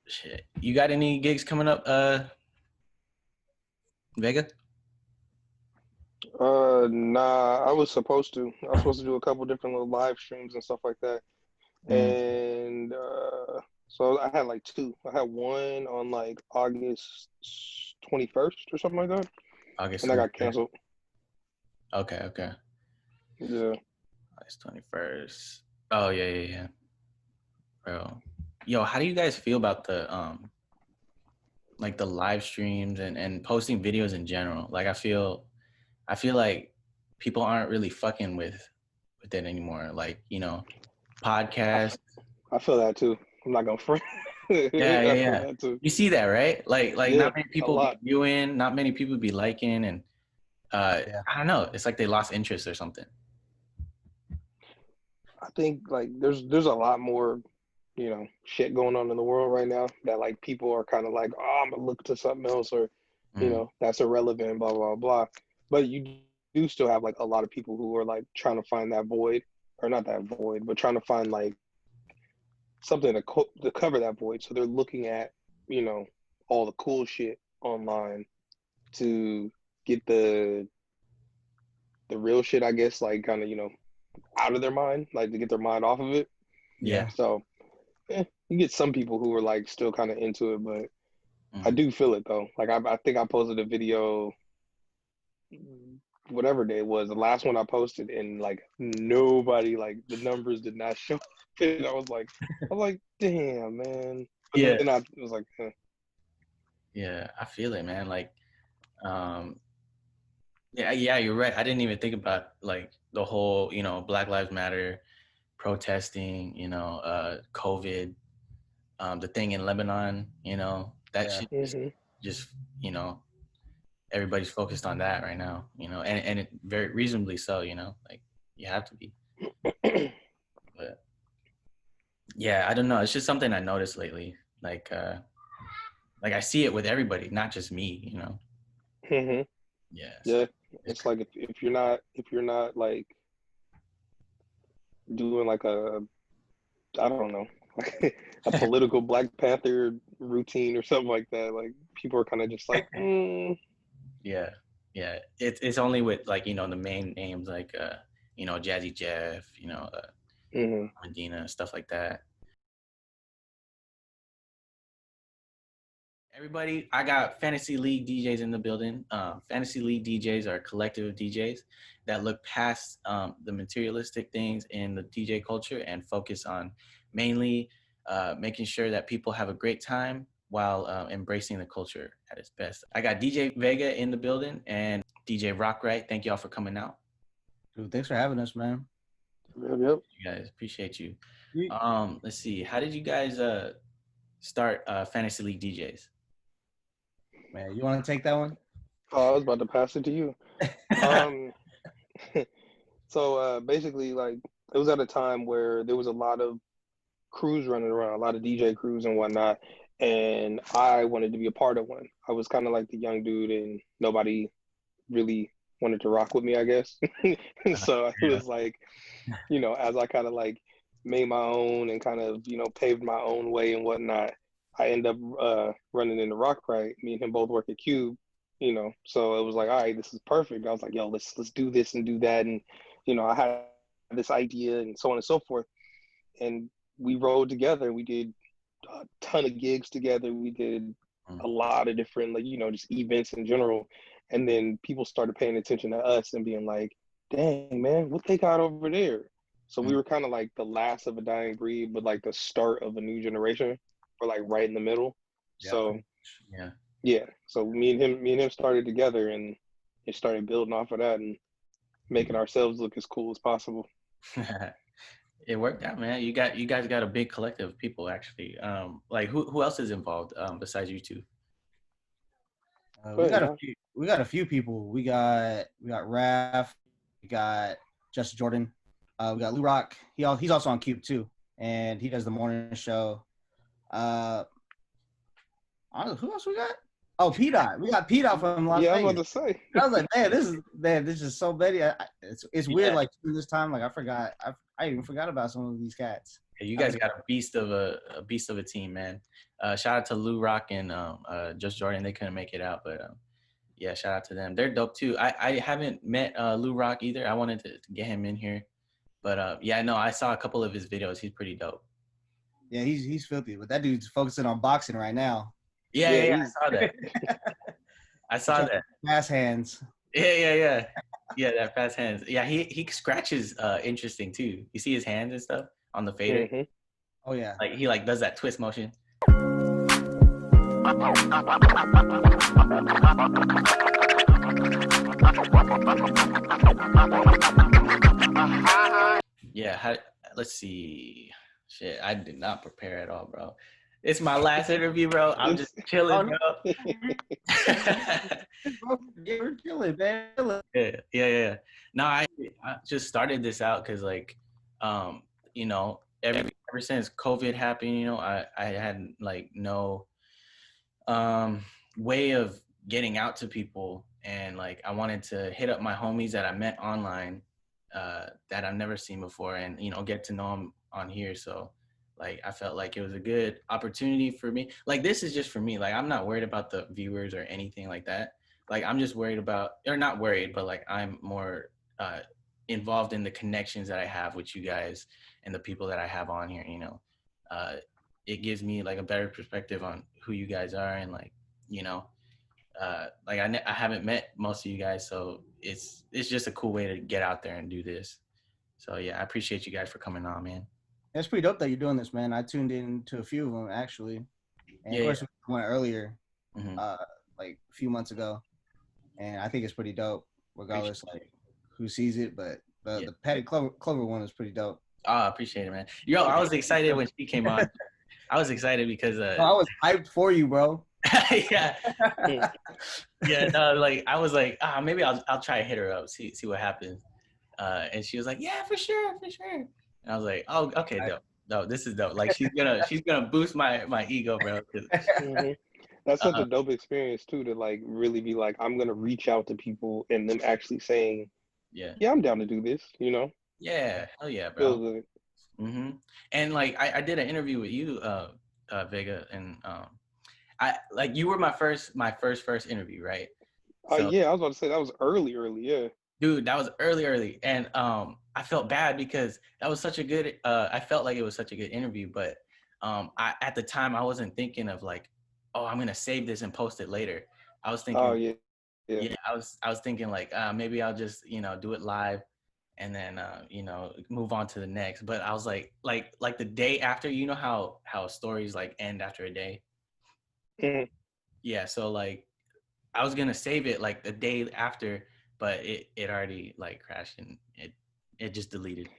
Shit. You got any gigs coming up, Vega? Nah, I was supposed to. I was supposed to do a couple different little live streams and stuff like that. And so I had like two. I had one on like August 21st or something like that. August And I 21st. got canceled. Okay. Yeah. August 21st. Oh, yeah. Bro. Yo, how do you guys feel about the like the live streams and posting videos in general? Like I feel like people aren't really fucking with it anymore. Like, you know, podcasts. I feel that too. I'm not gonna front. Yeah. I feel that too. You see that, right? Like Yeah, not many a people be lot. viewing, not many people be liking, and I don't know. It's like they lost interest or something. I think like there's a lot more, shit going on in the world right now that like people are kind of like, oh, I'm gonna look to something else, or that's irrelevant, blah blah blah. But you do still have like a lot of people who are like trying to find that void, or not that void, but trying to find like something to cover that void. So they're looking at, all the cool shit online to get the real shit, I guess, like kind of, out of their mind, like to get their mind off of it. Yeah. So you get some people who are like still kind of into it, but I do feel it though. Like I think I posted a video, whatever day it was, the last one I posted, and like nobody, like the numbers did not show. And I was like, damn, man. But Yeah. then I was like, Yeah, I feel it, man. Like, yeah, you're right. I didn't even think about like the whole, Black Lives Matter protesting, COVID, the thing in Lebanon, that shit just, everybody's focused on that right now, and it very reasonably so, like you have to be. But yeah, I don't know. It's just something I noticed lately. Like I see it with everybody, not just me, Yeah. Yeah. It's like if you're not like doing like I don't know, a political Black Panther routine or something like that, like people are kind of just like, Yeah. It's only with like, the main names like Jazzy Jeff, Medina, stuff like that. Everybody, I got Fantasy League DJs in the building. Fantasy League DJs are a collective of DJs that look past the materialistic things in the DJ culture and focus on mainly making sure that people have a great time while embracing the culture at its best. I got DJ Vega in the building and DJ Rocryte. Thank y'all for coming out. Dude, thanks for having us, man. Yep. You guys, appreciate you. Let's see. How did you guys start Fantasy League DJs? Man, you want to take that one? Oh, I was about to pass it to you. So basically, like, it was at a time where there was a lot of crews running around, a lot of DJ crews and whatnot, and I wanted to be a part of one. I was kind of like the young dude, and nobody really wanted to rock with me, I guess. So I was like, as I kind of like made my own and kind of, paved my own way and whatnot, I end up running into Rocryte. Me and him both work at Cube, so it was like, all right, this is perfect. I was like, yo, let's do this and do that. And, I had this idea and so on and so forth. And we rode together. We did a ton of gigs together. We did a lot of different, like, just events in general. And then people started paying attention to us and being like, dang, man, what they got over there? So we were kind of like the last of a dying breed, but like the start of a new generation. We're like right in the middle. Yeah. So yeah. So me and him started together, and it started building off of that and making ourselves look as cool as possible. It worked out, man. You guys got a big collective of people actually. Like who else is involved besides you two? We got a few people. We got Raph, we got Just Jordan, we got Lou Rock. He's also on Cube too, and he does the morning show. I don't know, who else we got? Oh, P-Dot. We got P-Dot from Las Vegas. I was about to say. I was like, this is so many. It's weird. Like this time, like I even forgot about some of these cats. You guys got a beast of a team, man. Shout out to Lou Rock and Just Jordan. They couldn't make it out, but yeah, shout out to them. They're dope too. I haven't met Lou Rock either. I wanted to get him in here, but yeah, no, I saw a couple of his videos. He's pretty dope. Yeah, he's filthy, but that dude's focusing on boxing right now. Yeah, I saw that. I saw that. Fast hands. Yeah, that fast hands. Yeah, he scratches interesting too. You see his hands and stuff on the fader. Mm-hmm. Oh yeah. Like he does that twist motion. Yeah, let's see. Shit, I did not prepare at all, bro. It's my last interview, bro. I'm just chilling, bro. You're chilling, man. Yeah. No, I just started this out because, like, you know, ever since COVID happened, you know, I had like no way of getting out to people, and like I wanted to hit up my homies that I met online that I've never seen before, and you know, get to know them on here. So like I felt like it was a good opportunity for me. Like this is just for me. Like I'm not worried about the viewers or anything like that. Like I'm just worried about, or not worried, but like I'm more involved in the connections that I have with you guys and the people that I have on here, you know. It gives me like a better perspective on who you guys are, and like, you know, like I haven't met most of you guys, so it's just a cool way to get out there and do this. So yeah, I appreciate you guys for coming on, man. It's pretty dope that you're doing this, man. I tuned in to a few of them actually, and of course we went earlier, like a few months ago, and I think it's pretty dope, regardless like who sees it. But the Patty Clover one is pretty dope. Oh, I appreciate it, man. Yo, I was excited when she came on. I was excited because I was hyped for you, bro. Yeah. No, like I was like, maybe I'll try to hit her up, see what happens. And she was like, yeah, for sure. And I was like, oh, okay, dope. No, this is dope. Like she's gonna boost my ego, bro. That's such a dope experience too, to like really be like, I'm gonna reach out to people and them actually saying, yeah, I'm down to do this, you know? Yeah, hell yeah, bro. And like I did an interview with you, Vega, and I like you were my first interview, right? So, yeah, I was about to say that was early, yeah. Dude, that was early, and I felt bad because that was such a good. I felt like it was such a good interview, but at the time I wasn't thinking of like, oh, I'm gonna save this and post it later. I was thinking, I was thinking like maybe I'll just do it live, and then move on to the next. But I was like the day after, you know how stories like end after a day. Yeah, so like I was gonna save it like the day after, but it already like crashed and it just deleted.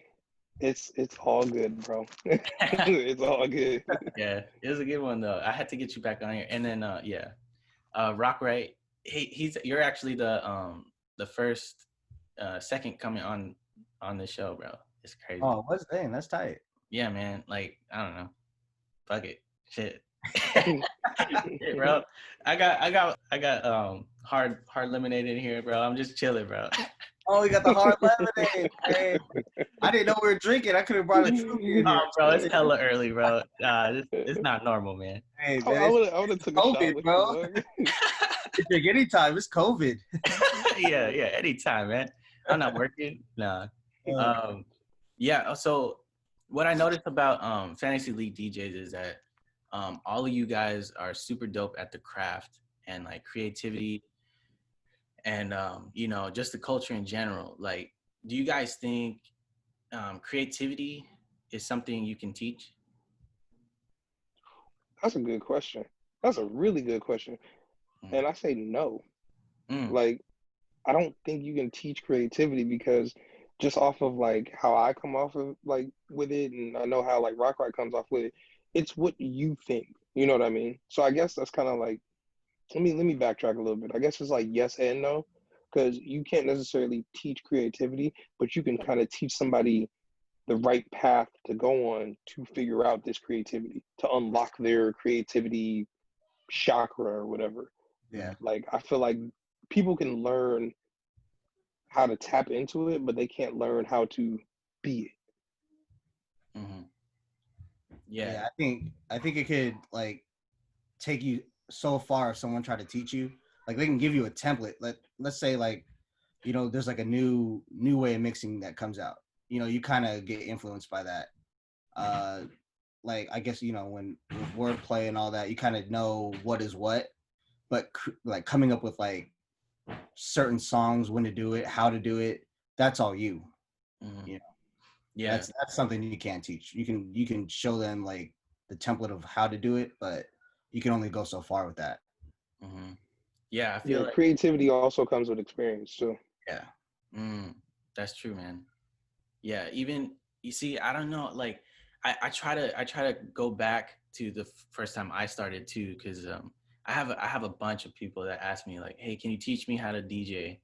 It's all good, bro. It's all good. Yeah, it was a good one though. I had to get you back on here, and then Rocryte. You're actually the first second coming on the show, bro. It's crazy. Oh, what's the thing? That's tight. Yeah, man. Like I don't know. Fuck it. Shit. Hey, bro. I got hard lemonade in here, bro. I'm just chilling, bro. Oh, we got the hard lemonade. Hey, I didn't know we were drinking. I could have brought a true. Oh, bro, it's hella early, bro. It's not normal, man. Hey, man, I would have took a shot with bro. You drink anytime. It's COVID. yeah, anytime, man. I'm not working. Nah. Yeah. So what I noticed about Fantasy League DJs is that all of you guys are super dope at the craft and like creativity and just the culture in general. Like, do you guys think creativity is something you can teach? That's a good question. That's a really good question. And I say no. Like, I don't think you can teach creativity, because just off of like how I come off of like with it, and I know how like Rocryte comes off with it, it's what you think. You know what I mean? So I guess that's kind of like, let me backtrack a little bit. I guess it's like yes and no, because you can't necessarily teach creativity, but you can kind of teach somebody the right path to go on to figure out this creativity, to unlock their creativity chakra or whatever. Yeah. Like, I feel like people can learn how to tap into it, but they can't learn how to be it. Yeah. I think it could like take you so far if someone tried to teach you. Like they can give you a template. Let's say like, you know, there's like a new way of mixing that comes out. You know, you kind of get influenced by that. Uh like I guess, you know, when with wordplay and all that, you kind of know what is what, but like coming up with like certain songs, when to do it, how to do it, that's all you. Mm-hmm. You know, Yeah. that's something you can't teach. You can show them like the template of how to do it, but you can only go so far with that. Mm-hmm. Yeah. I feel Yeah, like, creativity also comes with experience too. yeah. That's true, man. Yeah, even you see, I don't know, like I try to go back to the first time I started too, because I have a bunch of people that ask me like, hey, can you teach me how to DJ?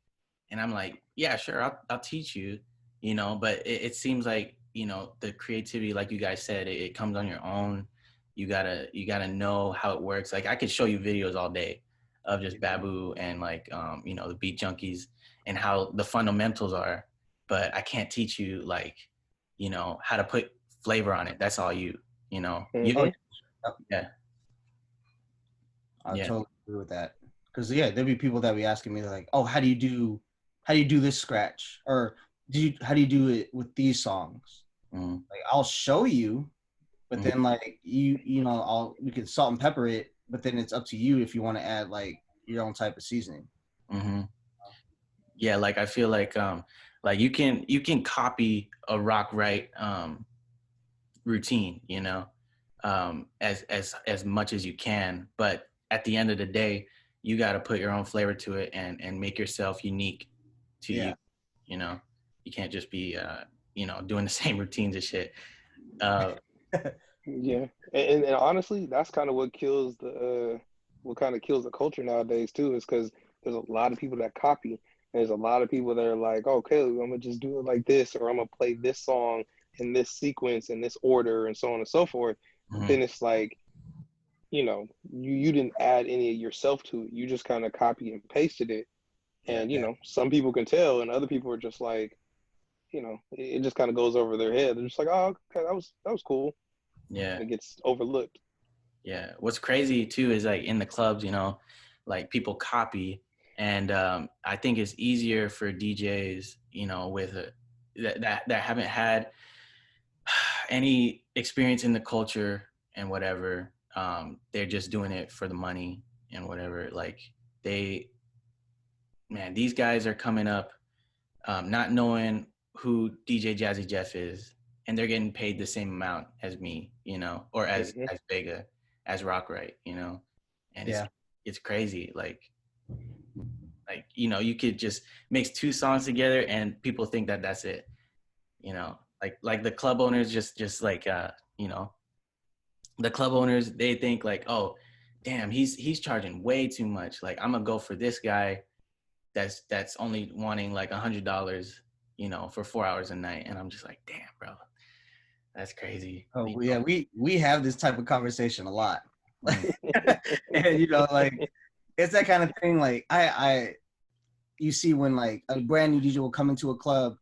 And I'm like, yeah, sure, I'll teach you, you know, but it seems like, you know, the creativity, like you guys said, it comes on your own. You gotta know how it works. Like I could show you videos all day of just Babu and like you know, the beat junkies and how the fundamentals are, but I can't teach you like, you know, how to put flavor on it. That's all you know. Oh Hmm. yeah, Yeah. I Yeah. totally agree with that. Because yeah, there'd be people that be asking me like, oh, how do you do this scratch, or how do you do it with these songs? Mm-hmm. Like I'll show you, but then like you know we could salt and pepper it, but then it's up to you if you want to add like your own type of seasoning. Mm-hmm. Yeah, like I feel like you can copy a Rocryte routine, you know, as much as you can, but at the end of the day, you got to put your own flavor to it and make yourself unique to you. Yeah. You know, you can't just be you know, doing the same routines and shit. Uh, Yeah, and honestly, that's kind of what kills what kind of kills the culture nowadays too, is because there's a lot of people that copy. There's a lot of people that are like, okay, I'm gonna just do it like this, or I'm gonna play this song in this sequence, in this order, and so on and so forth. But mhm. then it's like, you didn't add any of yourself to it. You just kind of copy and pasted it, Yeah, and some people can tell, and other people are just like, it just kind of goes over their head. They're just like, oh, okay, that was cool, yeah. and it gets overlooked. Yeah. What's crazy too is like in the clubs, you know, like people copy, and I think it's easier for DJs, you know, with that haven't had any experience in the culture and whatever. They're just doing it for the money and whatever. Like they, man, these guys are coming up, not knowing who DJ Jazzy Jeff is, and they're getting paid the same amount as me, you know, or Hmm. as Vega, as Rocryte, you know, and Yeah. it's crazy. Like you know, you could just mix two songs together, and people think that that's it, you know. Like the club owners just like you know, the club owners, they think like, oh, damn, he's charging way too much. Like I'm gonna go for this guy that's only wanting like $100, you know, for 4 hours a night, and I'm just like, damn, bro, that's crazy. Oh yeah, we have this type of conversation a lot. Mm, And you know, like it's that kind of thing. Like I you see when like a brand new DJ will come into a club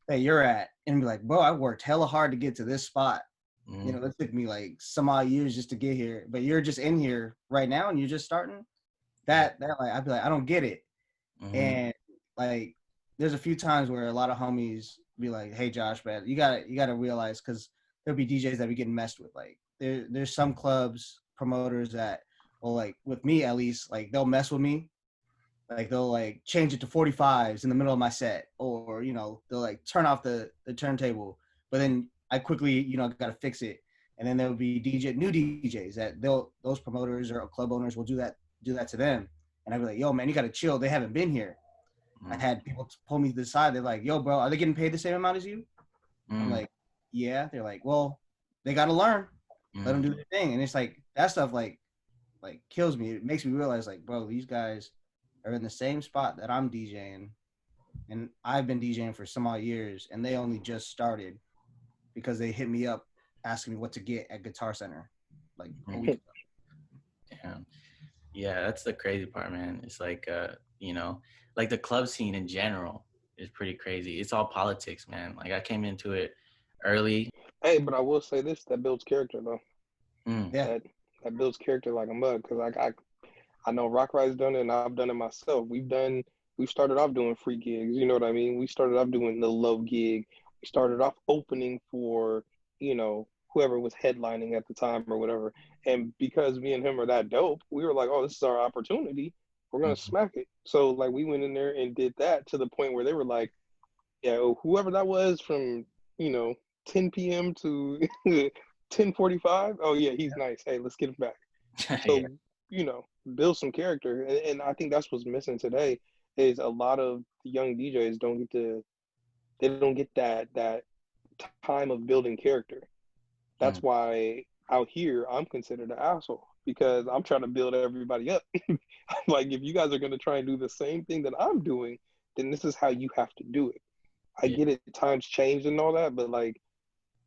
that you're at and be like, bro, I worked hella hard to get to this spot. You mm, know, it took me like some odd years just to get here, but you're just in here right now and you're just starting. yeah. That like I'd be like, I don't get it. Mm-hmm. And like there's a few times where a lot of homies be like, hey Josh, man, you gotta realize, because there'll be DJs that be getting messed with. Like there's some clubs promoters that, well, like with me at least, like they'll mess with me. Like they'll like change it to 45s in the middle of my set, or you know, they'll like turn off the turntable, but then I quickly, you know, gotta fix it. And then there'll be new DJs that those promoters or club owners will do that to them. And I'd be like, yo, man, you gotta chill. They haven't been here. I Mm, had people pull me to the side. They're like, yo, bro, are they getting paid the same amount as you? I'm mm, like, yeah. They're like, well, they got to learn. Let them mm, do their thing. And it's like, that stuff like kills me. It makes me realize like, bro, these guys are in the same spot that I'm DJing. And I've been DJing for some odd years, and they only just started because they hit me up asking me what to get at Guitar Center like a mm. week ago. Damn. Yeah, that's the crazy part, man. It's like you know, like the club scene in general is pretty crazy. It's all politics, man. Like I came into it early. Hey, but I will say this: that builds character, though. Yeah. That builds character like a mug. Because I know Rocryte's done it, and I've done it myself. We started off doing free gigs. You know what I mean? We started off doing the low gig. We started off opening for, whoever was headlining at the time or whatever. And because me and him are that dope, we were like, oh, this is our opportunity. We're gonna smack it. So like we went in there and did that to the point where they were like, yeah, whoever that was from, you know, 10 p.m. to 10:45. Oh yeah, he's nice. Hey, let's get him back. So, Yeah. Build some character. And I think that's what's missing today is a lot of young DJs don't get that time of building character. That's why out here I'm considered an asshole because I'm trying to build everybody up. Like if you guys are gonna try and do the same thing that I'm doing, then this is how you have to do it. I Yeah. get it, times change and all that, but like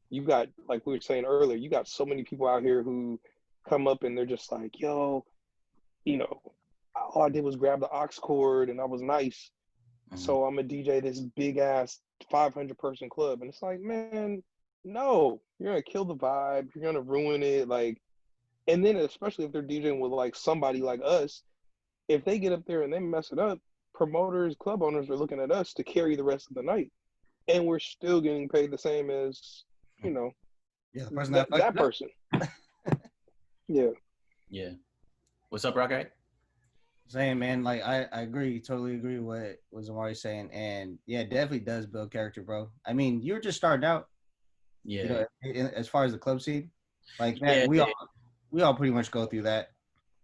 you got, like we were saying earlier, you got so many people out here who come up and they're just like, yo, you know, all I did was grab the aux cord and I was nice. So I'm a DJ this big ass 500-person club. And it's like, man, no, you're going to kill the vibe. You're going to ruin it. Like, and then especially if they're DJing with like somebody like us, if they get up there and they mess it up, promoters, club owners are looking at us to carry the rest of the night. And we're still getting paid the same as, you know, Yeah, the person that person. Yeah. Yeah. What's up, Rocryte? Saying, man, like I agree, totally agree with what Zamari's saying, and yeah, it definitely does build character, bro. I mean, you were just starting out, Yeah. as far as the club scene, like man, Yeah. we all pretty much go through that.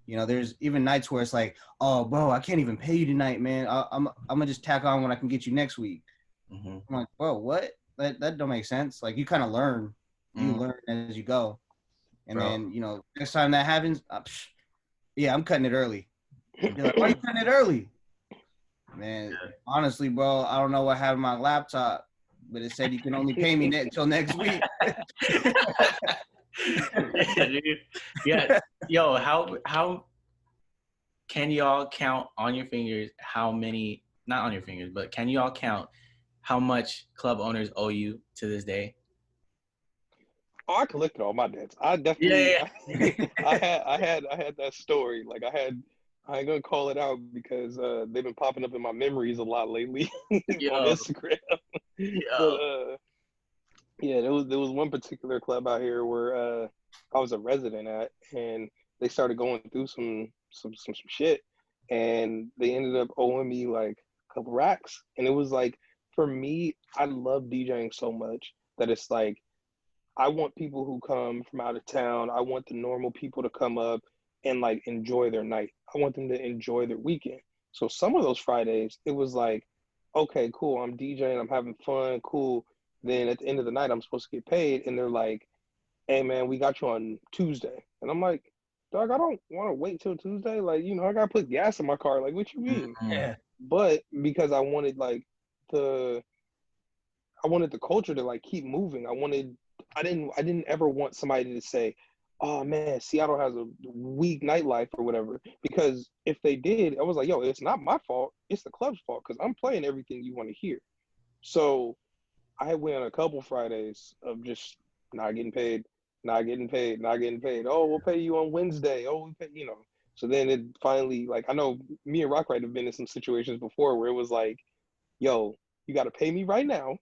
There's even nights where it's like, oh, bro, I can't even pay you tonight, man. I'm gonna just tack on when I can get you next week. I'm like, bro, what? That don't make sense. Like you kind of learn, you learn as you go, and Bro. then next time that happens, yeah, I'm cutting it early. Be like, why are you cutting it early? Man, honestly, bro, I don't know what happened to my laptop, but it said you can only pay me until next week. Yeah, dude. Yeah. Yo, how can y'all count on your fingers how many, not on your fingers, but can y'all count how much club owners owe you to this day? Oh, I collected all my debts. I definitely, Yeah. I had that story. Like I ain't gonna call it out because they've been popping up in my memories a lot lately on Yo. Instagram. But Yo. yeah, there was one particular club out here where I was a resident at, and they started going through some shit, and they ended up owing me like a couple racks, and it was like for me, I love DJing so much that it's like I want people who come from out of town. I want the normal people to come up and like enjoy their night. I want them to enjoy their weekend. So some of those Fridays, it was like, okay, cool. I'm DJing. I'm having fun. Cool. Then at the end of the night, I'm supposed to get paid. And they're like, hey, man, we got you on Tuesday. And I'm like, dog, I don't want to wait till Tuesday. Like, I got to put gas in my car. Like, what you mean? Yeah. But because I wanted the culture to like keep moving. I didn't ever want somebody to say, oh man, Seattle has a weak nightlife or whatever. Because if they did, I was like, yo, it's not my fault. It's the club's fault because I'm playing everything you want to hear. So I went on a couple Fridays of just not getting paid, not getting paid, not getting paid. Oh, we'll pay you on Wednesday. Oh, we pay. So then it finally, like, I know me and Rocryte have been in some situations before where it was like, yo, you got to pay me right now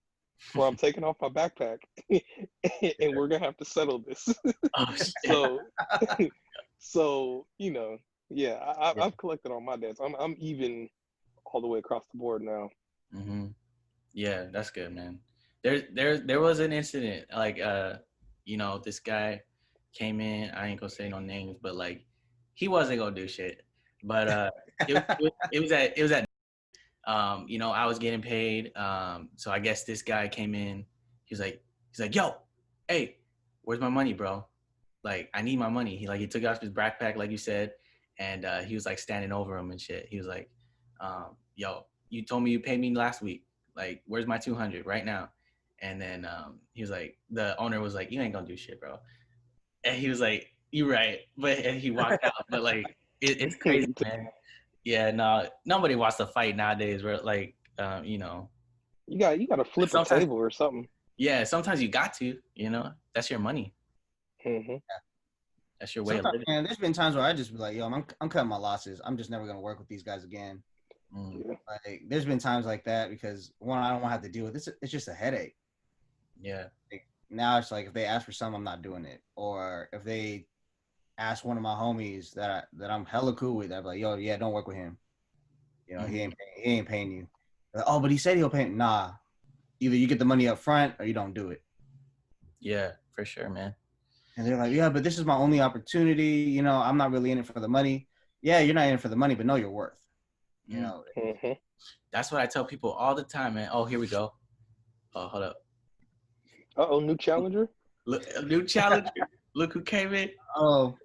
or I'm taking off my backpack and we're gonna have to settle this. Oh shit. So yeah, I've collected all my debts. I'm even all the way across the board now. Yeah, that's good, man. There was an incident like this guy came in. I ain't gonna say no names, but like he wasn't gonna do shit. But it was at I was getting paid. So I guess this guy came in. He's like, yo, hey, where's my money, bro? Like, I need my money. He took off his backpack, like you said, and he was like standing over him and shit. He was like, yo, you told me you paid me last week. Like, where's my 200 right now? And then he was like, the owner was like, you ain't gonna do shit, bro. And he was like, you right. And he walked out. But like, it's crazy, man. Yeah, no, nobody wants to fight nowadays. Where like, you got to flip a table or something. Yeah, sometimes you got to, you know, that's your money. Mm-hmm. That's your way of Sometimes, living. man, there's been times where I just be like, yo, I'm cutting my losses. I'm just never gonna work with these guys again. Yeah. Like, there's been times like that because one, I don't want to have to deal with this. It's just a headache. Yeah. Like, now it's like if they ask for something, I'm not doing it. Or if they ask one of my homies that I'm hella cool with, I'd be like, yo, yeah, don't work with him. You know, he ain't paying you. Like, oh, but he said he'll pay. Nah, either you get the money up front or you don't do it. Yeah, for sure, man. And they're like, yeah, but this is my only opportunity. You know, I'm not really in it for the money. Yeah, you're not in it for the money, but know your worth. You know. Mm-hmm. That's what I tell people all the time, man. Oh, here we go. Oh, hold up. Uh-oh, new challenger? Look, a new challenger. Look who came in. Oh,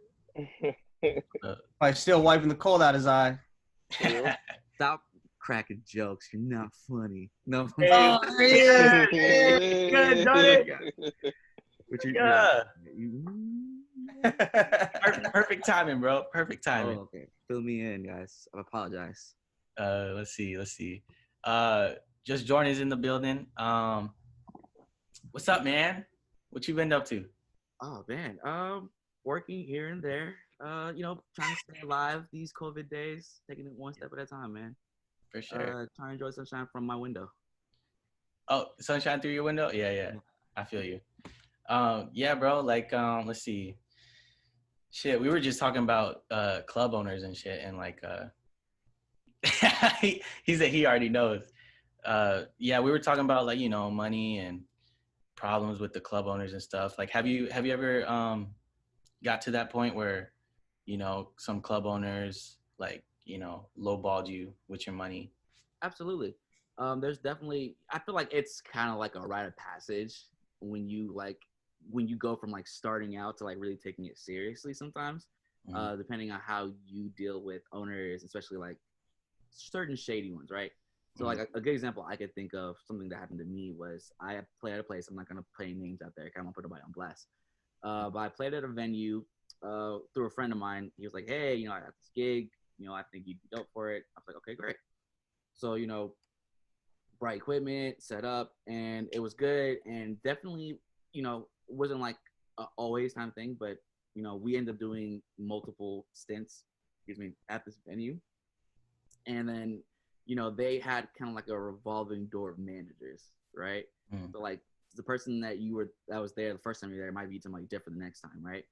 like still wiping the cold out his eye. Stop cracking jokes. You're not funny. No. Hey, yeah. good, done it. But you, Yeah. you- Perfect timing, bro. Perfect timing. Oh, okay. Fill me in, guys. I apologize. Let's see. Just Jordan's in the building. What's up, man? What you been up to? Oh man. Working here and there. You know, trying to stay alive these COVID days, taking it one step at a time, man. For sure. Trying to enjoy sunshine from my window. Oh, sunshine through your window? Yeah. I feel you. Yeah, bro. Like, let's see. Shit, we were just talking about club owners and shit, and like, he said he already knows. Yeah, we were talking about like, you know, money and problems with the club owners and stuff. Like, have you ever got to that point where, you know, some club owners like, you know, lowballed you with your money? Absolutely. There's definitely. I feel like it's kind of like a rite of passage when you go from like starting out to like really taking it seriously sometimes, depending on how you deal with owners, especially like certain shady ones, right? So like a good example I could think of, something that happened to me was I played at a place. I'm not gonna play names out there. I don't want to put nobody on blast. But I played at a venue through a friend of mine. He was like, hey, you know, I got this gig. You know, I think you'd be dope for it. I was like, okay, great. So, you know, brought equipment, set up, and it was good. And definitely, you know, it wasn't like a always time thing, but, you know, we ended up doing multiple stints, at this venue. And then, you know, they had kind of like a revolving door of managers, right? So like the person that was there the first time you're there might be somebody different the next time, right?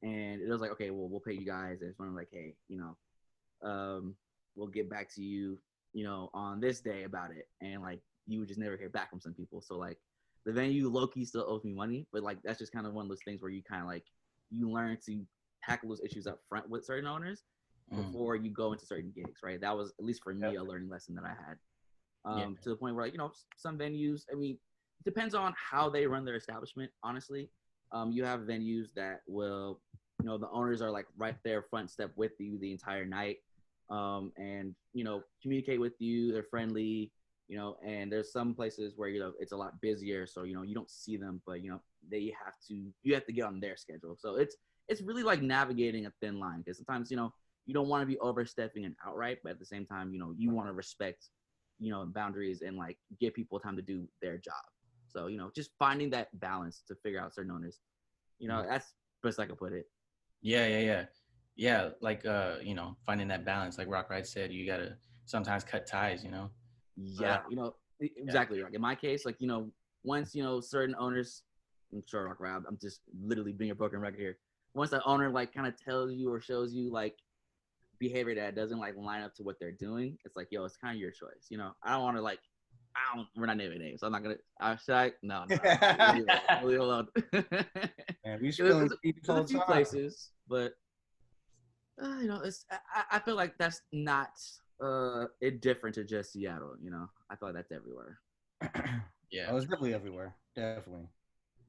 And it was like, okay, well, we'll pay you guys. And it's one of like, hey, you know, we'll get back to you, you know, on this day about it. And like, you would just never hear back from some people. So like, the venue low-key still owes me money, but like, that's just kind of one of those things where you kind of like, you learn to tackle those issues up front with certain owners before you go into certain gigs, right? That was, at least for me, a learning lesson that I had. To the point where, like, you know, some venues, I mean, it depends on how they run their establishment, honestly. You have venues that will, you know, the owners are like right there front step with you the entire night, and, you know, communicate with you, they're friendly, you know, and there's some places where, you know, it's a lot busier, so, you know, you don't see them, but, you know, you have to get on their schedule. So it's really like navigating a thin line, because sometimes, you know, you don't want to be overstepping and outright, but at the same time, you know, you want to respect, you know, boundaries and like give people time to do their job. So, you know, just finding that balance to figure out certain owners, you know, that's the best I could put it. Yeah, like, you know, finding that balance, like Rocryte said, you gotta sometimes cut ties, you know? Yeah, you know, exactly. Like in my case, like, you know, once, you know, certain owners, I'm sure Rocryte, I'm just literally being a broken record here. Once the owner like kind of tells you or shows you like behavior that doesn't like line up to what they're doing, it's like, yo, it's kind of your choice. You know, I don't want to like, we're not naming names, so I'm not gonna. Should I? No. Leave alone. Man, we spilling there's a few places, but you know, I feel like that's not indifferent to just Seattle. You know, I feel like that's everywhere. Yeah, it's definitely everywhere. Definitely.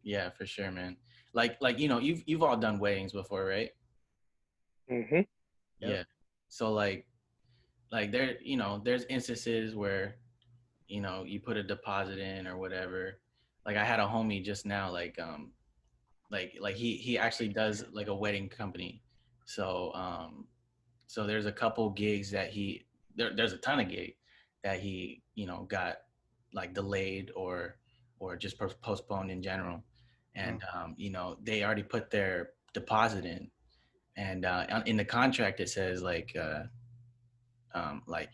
Yeah, for sure, man. Like you know, you've all done weddings before, right? Mm-hmm. Yeah. So like there, you know, there's instances where, you know, you put a deposit in or whatever. Like I had a homie just now, like he actually does like a wedding company. So so there's a couple gigs that there's a ton of gigs that he, you know, got like delayed or or just postponed in general. And you know, they already put their deposit in, and in the contract it says like,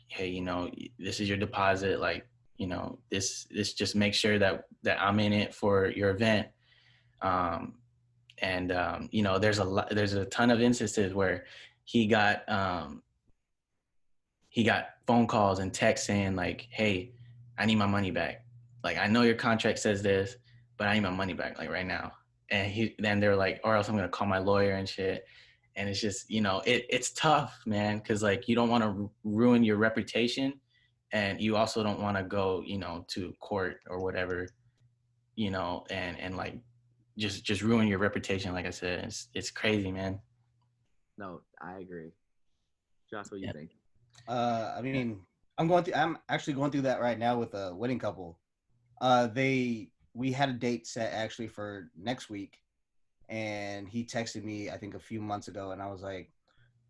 hey, you know, this is your deposit. Like, you know, this just makes sure that I'm in it for your event. And you know, there's a ton of instances where he got phone calls and texts saying like, hey, I need my money back. Like, I know your contract says this, but I need my money back, like, right now. And then they're like, or else I'm gonna call my lawyer and shit. And it's just, you know, it's tough, man, because like you don't want to ruin your reputation, and you also don't want to go, you know, to court or whatever, you know, and like just ruin your reputation. Like I said, it's crazy, man. No, I agree. Josh, what do you think? I mean, I'm actually going through that right now with a wedding couple. We had a date set actually for next week, and he texted me I think a few months ago, and I was like,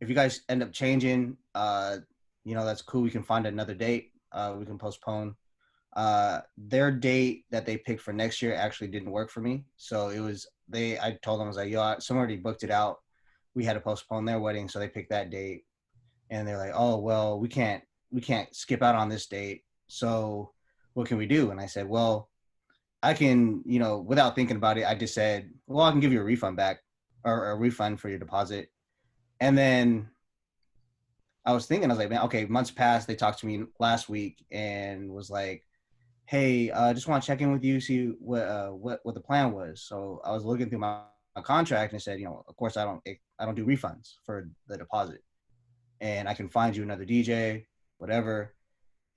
if you guys end up changing, you know, that's cool. We can find another date. We can postpone. Their date that they picked for next year actually didn't work for me, so I told them, I was like, yo, someone already booked it out. We had to postpone their wedding, so they picked that date. And they're like, oh, well, we can't skip out on this date. So what can we do? And I said, well, I can, you know, without thinking about it, I just said, well, I can give you a refund back, or a refund for your deposit. And then I was thinking, I was like, man, okay, months passed. They talked to me last week and was like, hey, just want to check in with you, see what the plan was. So I was looking through my contract and said, you know, of course I don't do refunds for the deposit, and I can find you another DJ, whatever.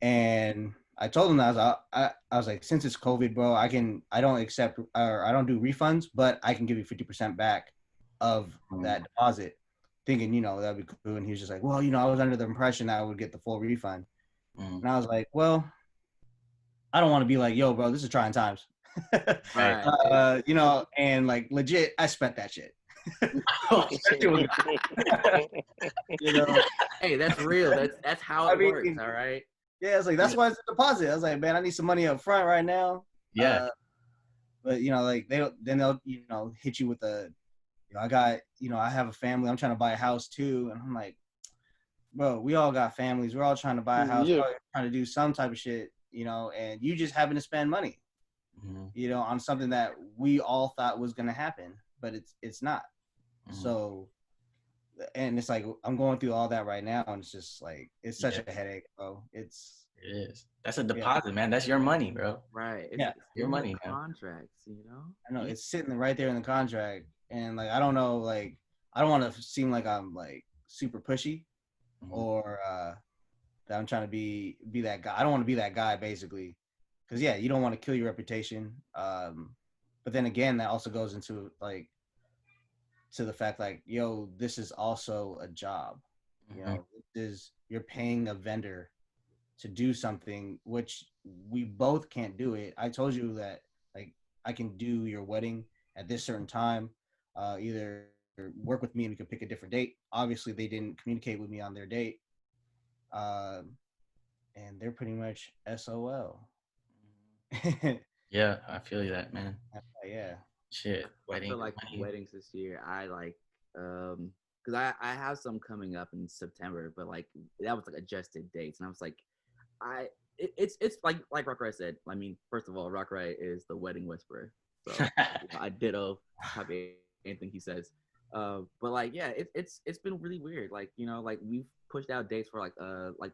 And I told him that I was like, since it's COVID, bro, I don't accept, or I don't do refunds, but I can give you 50% back of that deposit, thinking, you know, that'd be cool. And he was just like, well, you know, I was under the impression I would get the full refund. And I was like, well, I don't want to be like, yo, bro, this is trying times. Right. You know, and like legit, I spent that shit. You know, Hey, that's real. That's how it works. All right. Yeah, it's like, that's why it's a deposit. I was like, man, I need some money up front right now. Yeah. But you know, like they'll you know, hit you with a, you know, I have a family. I'm trying to buy a house too, and I'm like, bro, we all got families. We're all trying to buy a house. We're all trying to do some type of shit, you know, and you just happen to spend money, you know, on something that we all thought was gonna happen, but it's not. So, and it's like, I'm going through all that right now, and it's just like, it's such a headache, bro. It is. That's a deposit, man. That's your money, bro. Right. It's your money now. Contracts, you know. I know it's sitting right there in the contract, and like, I don't know, like, I don't want to seem like I'm like super pushy, or that I'm trying to be that guy. I don't want to be that guy, basically, because you don't want to kill your reputation. But then again, that also goes into like, to the fact like, yo, this is also a job. You know, you're paying a vendor to do something which we both can't do it. I told you that, like, I can do your wedding at this certain time, either work with me and we can pick a different date. Obviously they didn't communicate with me on their date, and they're pretty much SOL. Yeah, I feel you that, man. Yeah. Shit. I feel like weddings this year, I like, because I have some coming up in September, but like that was like adjusted dates, and I was like, it's like Rocryte said. I mean, first of all, Rocryte is the wedding whisperer, so I ditto copy anything he says. But like, yeah, it's been really weird. Like, you know, like we've pushed out dates for like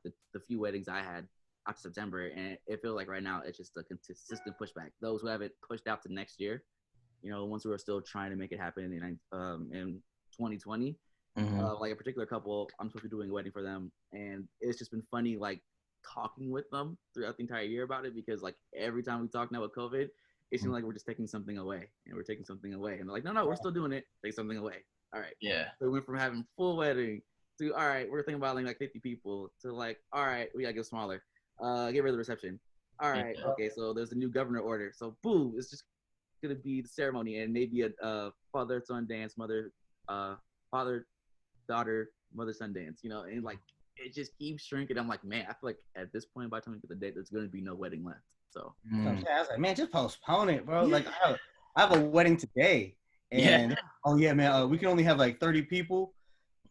the few weddings I had after September, and it feels like right now it's just a consistent pushback. Those who have it pushed out to next year, you know, ones who are still trying to make it happen in 2020. Like a particular couple, I'm supposed to be doing a wedding for them, and it's just been funny, like talking with them throughout the entire year about it, because like every time we talk now with COVID, it seems like we're just taking something away, and we're taking something away, and they're like, no, we're still doing it. Take something away. All right. Yeah. So we went from having full wedding to, all right, we're thinking about like 50 people, to like, all right, we gotta go smaller. Get rid of the reception. All right. Okay. So there's a new governor order. So boom, it's just gonna be the ceremony, and maybe a father-son dance, father-daughter, mother-son dance, you know, and like it just keeps shrinking. I'm like, man, I feel like at this point, by the time we get the date, there's gonna be no wedding left. So I was like, man, just postpone it, bro. Like I have a wedding today, and oh yeah, man, we can only have like 30 people.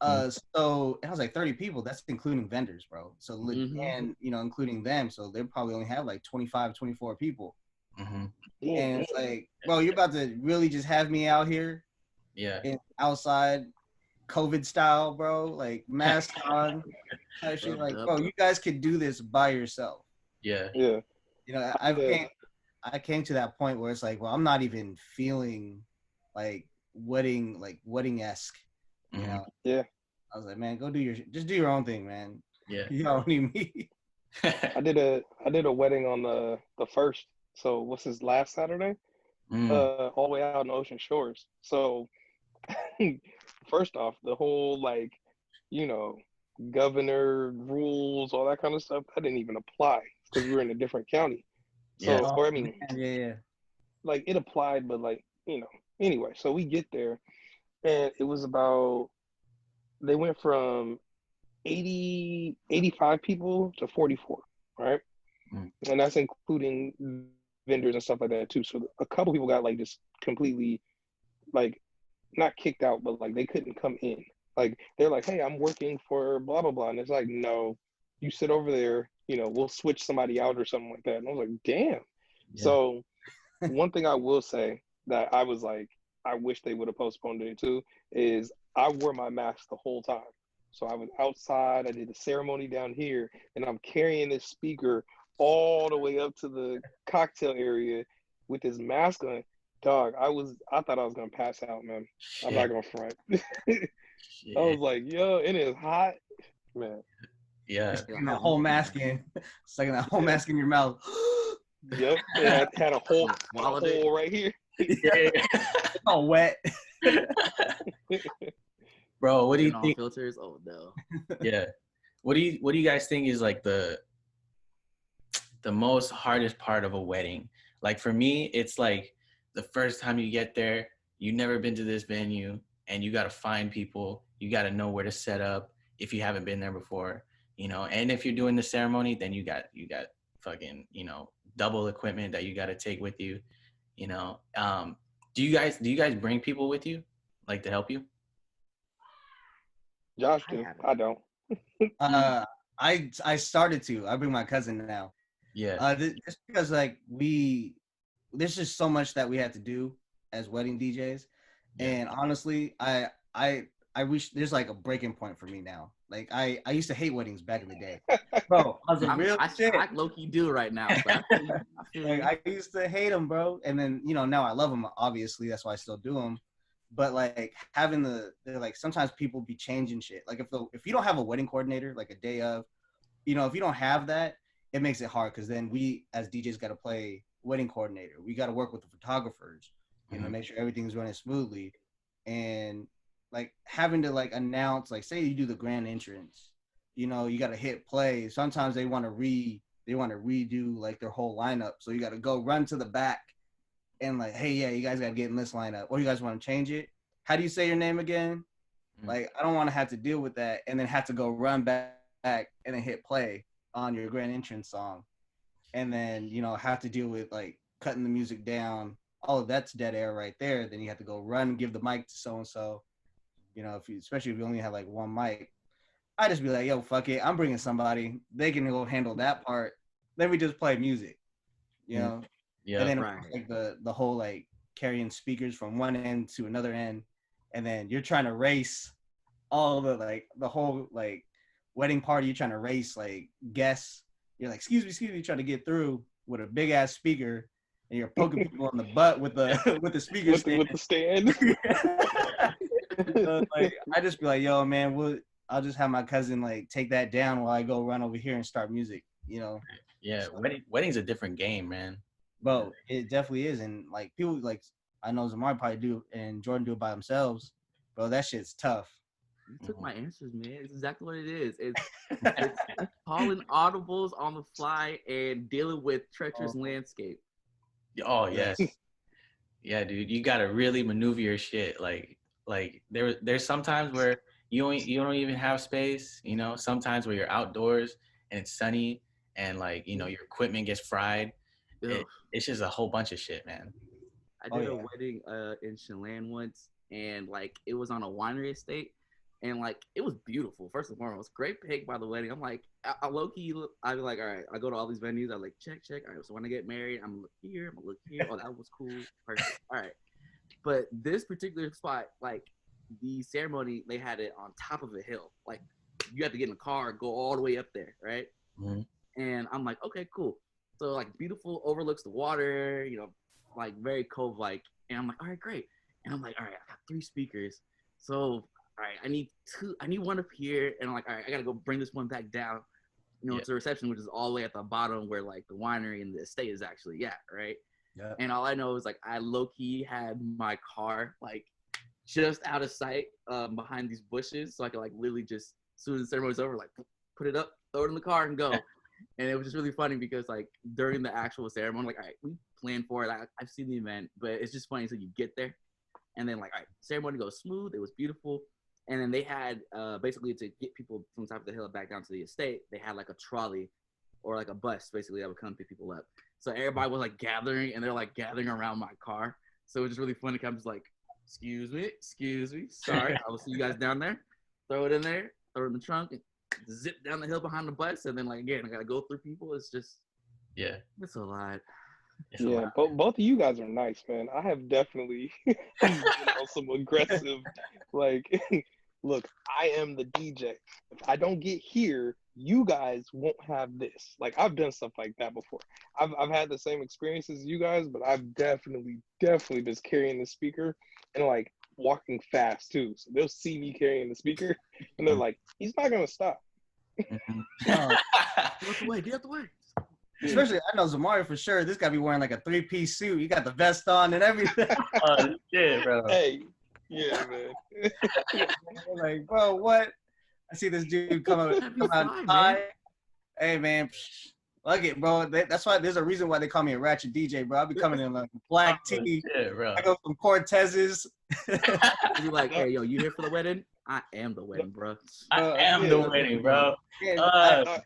So I was like 30 people. That's including vendors, bro. So and including them, so they probably only have like 25, 24 people. And it's like, bro, you're about to really just have me out here, outside, COVID style, bro, like mask on, type shit. Like, bro, you guys could do this by yourself. Yeah. I came to that point where it's like, well, I'm not even feeling like wedding-esque, you know? Yeah. I was like, man, just do your own thing, man. Yeah. You don't need me. I did a wedding on the 1st. So what's this, last Saturday? All the way out in Ocean Shores. So first off, the whole like, governor rules, all that kind of stuff, that didn't even apply because we were in a different county. So, or I mean, like it applied, but like, anyway, so we get there and it was they went from 85 people to 44, right? And that's including vendors and stuff like that too. So a couple people got like just completely like not kicked out, but like they couldn't come in. Like they're like, hey, I'm working for blah, blah, blah. And it's like, no, you sit over there, we'll switch somebody out or something like that. And I was like, damn. Yeah. So one thing I will say that I was like, I wish they would have postponed it too, is I wore my mask the whole time. So I was outside, I did the ceremony down here, and I'm carrying this speaker all the way up to the cocktail area with this mask on. Dog, I thought I was gonna pass out, man. Shit. I'm not gonna front. I was like, yo, it is hot, man. Yeah. Sticking that whole mask in. Sticking that whole mask in your mouth. Yep. It had a hole right here. It's all wet. Bro, what do you think? Filters? Oh no. Yeah. What do you guys think is like the most hardest part of a wedding? Like for me, it's like the first time you get there, you've never been to this venue, and you got to find people. You got to know where to set up if you haven't been there before, And if you're doing the ceremony, then you got fucking, double equipment that you got to take with you, Do you guys bring people with you, like to help you? Josh do. I don't. I started to. I bring my cousin now. Yeah. Just because like there's just so much that we have to do as wedding DJs, and honestly, I wish there's like a breaking point for me now. Like I used to hate weddings back in the day, bro. I was a real shit. I low-key do right now. I used to hate them, bro, and then now I love them. Obviously, that's why I still do them. But like having they're like sometimes people be changing shit. Like if you don't have a wedding coordinator, like a day of, if you don't have that, it makes it hard because then we as DJs got to play wedding coordinator. We got to work with the photographers, make sure everything's running smoothly, and like having to like announce, like say you do the grand entrance, you got to hit play. Sometimes they want to redo like their whole lineup, so you got to go run to the back and like, hey, yeah, you guys got to get in this lineup, or you guys want to change it. How do you say your name again? Like I don't want to have to deal with that and then have to go run back and then hit play on your grand entrance song, and then have to deal with like cutting the music down. Oh, that's dead air right there. Then you have to go run and give the mic to so and so. Especially if you only have like one mic, I just be like, yo, fuck it, I'm bringing somebody. They can go handle that part. Then we just play music, Yeah. And then like the whole like carrying speakers from one end to another end, and then you're trying to race all the whole like wedding party. You're trying to race like guests. You're like, excuse me, trying to get through with a big ass speaker, and you're poking people in the butt with the speaker stand. With the stand. So, like I just be like, yo, man, I'll just have my cousin like take that down while I go run over here and start music. Yeah, wedding's a different game, man. Bro, it definitely is, and like people like I know Zamari probably do and Jordan do it by themselves, bro. That shit's tough. You took my answers, man. It's exactly what it is. It's calling audibles on the fly and dealing with treacherous landscape. Oh yes, yeah, dude. You gotta really maneuver your shit. Like there's sometimes where you don't even have space, you know, sometimes where you're outdoors and it's sunny and like, you know, your equipment gets fried. It's just a whole bunch of shit, man. I did a wedding in Chelan once, and like it was on a winery estate, and like it was beautiful. First and foremost, great pick by the wedding. I'm like, I low key, I'd be like, all right, I go to all these venues. I like check. All right, so when I get married, I'm gonna look here, I'm gonna look here. Oh, that was cool, perfect. All right, but this particular spot, like the ceremony, they had it on top of a hill. Like you have to get in the car, go all the way up there, right? Mm-hmm. And I'm like, okay, cool. So like beautiful, overlooks the water, you know, like very cove like. And I'm like, all right, great. And I'm like, all right, I got 3 speakers. So all right, I need one up here. And I'm like, all right, I gotta go bring this one back down, you know, to the reception, which is all the way at the bottom where like the winery and the estate is actually at, right? Yeah. And all I know is like I low-key had my car like just out of sight behind these bushes, so I could like literally just as soon as the ceremony's over, like put it up, throw it in the car, and go. And it was just really funny because like during the actual ceremony, like all right, we planned for it. I've seen the event, but it's just funny until you get there. And then like all right, ceremony goes smooth. It was beautiful. And then they had basically to get people from the top of the hill back down to the estate, they had like a trolley or like a bus basically that would come pick people up. So everybody was like gathering, and they're like gathering around my car. So it was just really funny. I'm just like, excuse me, sorry, I will see you guys down there. Throw it in there, throw it in the trunk, and zip down the hill behind the bus. And then like again, I gotta go through people. It's just it's a lot. Both of you guys are nice, man. I have definitely been on some aggressive, like, look, I am the DJ. If I don't get here, you guys won't have this. Like, I've done stuff like that before. I've had the same experiences as you guys, but I've definitely been carrying the speaker and like walking fast too. So they'll see me carrying the speaker and they're like, he's not gonna stop. Get out the way. Especially, I know Zamari for sure. This guy be wearing like a 3-piece suit. You got the vest on and everything. Oh shit, bro. Hey, yeah, man. Like, bro, what? I see this dude come out high. Hey, man, fuck it, bro. That's why there's a reason why they call me a ratchet DJ, bro. I'll be coming in like black tee. Shit, bro. I go from Cortez's. You like, hey, yo, you here for the wedding? I am the wedding, bro. I am the wedding, bro. I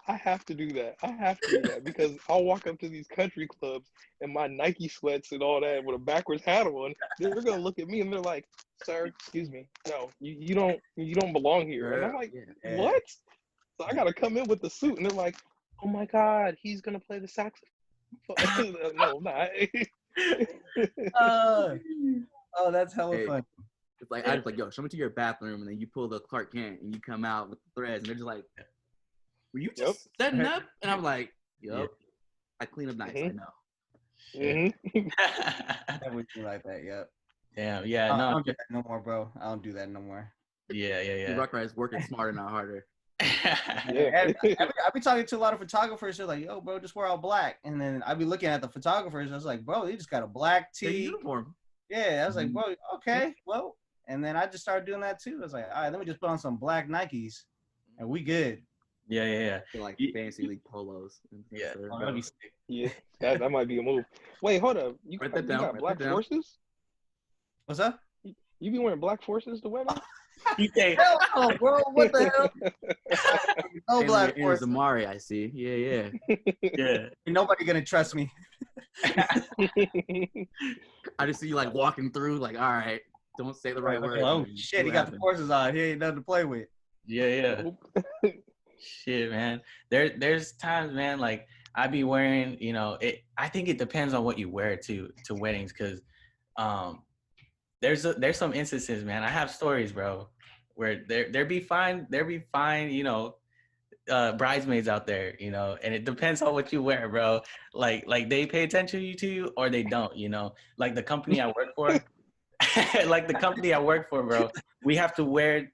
have to do that. I have to do that because I'll walk up to these country clubs in my Nike sweats and all that with a backwards hat on. They're gonna look at me and they're like, "Sir, excuse me, no, you don't belong here." And I'm like, "What?" So I gotta come in with the suit, and they're like, "Oh my God, he's gonna play the saxophone." No, I'm not. Oh, that's hella fun. It's like I just like, yo, show me to your bathroom, and then you pull the Clark Kent and you come out with the threads, and they're just like, were you just setting up? And I'm like, yup. I clean up nice, I know. That would be like that, yep. Damn, yeah, I don't do that no more, bro. I don't do that no more. Yeah. Rocryte is working smarter, not harder. I be talking to a lot of photographers. They're like, yo, bro, just wear all black. And then I be looking at the photographers. I was like, bro, they just got a black tee. Uniform. Yeah, I was like, bro, okay, well. And then I just started doing that too. I was like, all right, let me just put on some black Nikes, and we good. Yeah. Like fancy league polos. Yeah. That'd be sick. Yeah, that might be a move. Wait, hold up. You got black forces? What's up? You be wearing black forces to wedding? You say, hell no, bro. What the hell? No black forces. Zamari, I see. Yeah. Yeah. Ain't nobody gonna trust me. I just see you like walking through, like, all right, don't say the right word. Oh shit, he got the forces on. He ain't nothing to play with. Yeah. Shit, man. There's times, man, like I be wearing, you know, I think it depends on what you wear to weddings, because there's some instances, man. I have stories, bro, where there be fine, you know, bridesmaids out there, you know, and it depends on what you wear, bro. Like they pay attention to you or they don't, you know. Like the company I work for, bro, we have to wear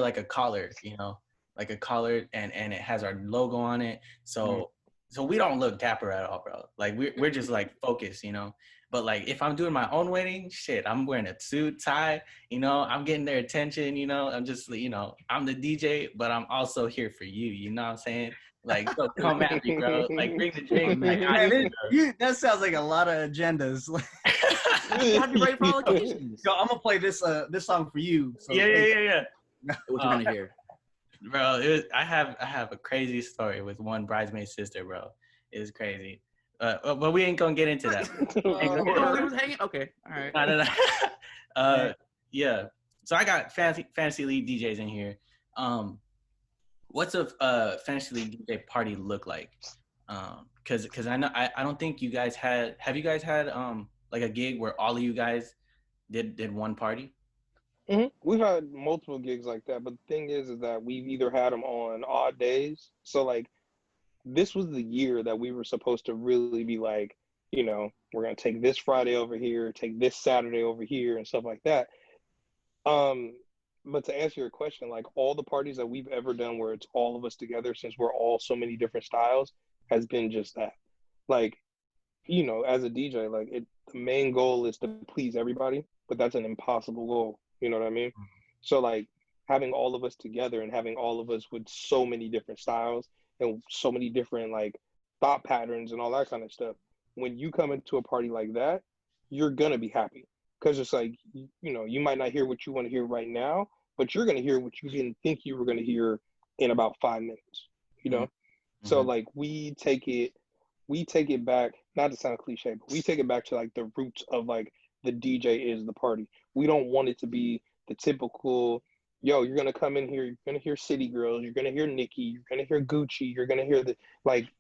like a collar, you know, like a collar, and it has our logo on it. So we don't look dapper at all, bro. Like we're just like focused, you know. But like if I'm doing my own wedding, shit, I'm wearing a suit, tie, you know, I'm getting their attention, you know. I'm just, you know, I'm the DJ, but I'm also here for you, you know what I'm saying? Like, so come at me, bro. Like, bring the drink. Like, that sounds like a lot of agendas. You have to be ready for all occasions. Yo, I'm gonna play this song for you. So Yeah. What you gonna hear? Bro, I have a crazy story with one bridesmaid sister, bro. It's crazy. But we ain't gonna get into that. He was hanging. Okay, all right. No. Yeah. So I got fantasy league DJs in here. What's a fantasy league DJ party look like? Because I know I don't think you guys had. Have you guys had like a gig where all of you guys did one party? Mm-hmm. We've had multiple gigs like that, but the thing is that we've either had them on odd days. So like, this was the year that we were supposed to really be like, we're gonna take this Friday over here, take this Saturday over here, and stuff like that. But to answer your question, like all the parties that we've ever done where it's all of us together, since we're all so many different styles, has been just that. Like, as a DJ, like the main goal is to please everybody, but that's an impossible goal. You know what I mean? So like having all of us together and having all of us with so many different styles and so many different like thought patterns and all that kind of stuff. When you come into a party like that, you're gonna be happy because it's like, you might not hear what you want to hear right now, but you're gonna hear what you didn't think you were gonna hear in about 5 minutes. Mm-hmm. So like we take it back, not to sound cliche, but we take it back to like the roots of like the DJ is the party. We don't want it to be the typical, yo, you're gonna come in here, you're gonna hear City Girls, you're gonna hear Nicki, you're gonna hear Gucci, you're gonna hear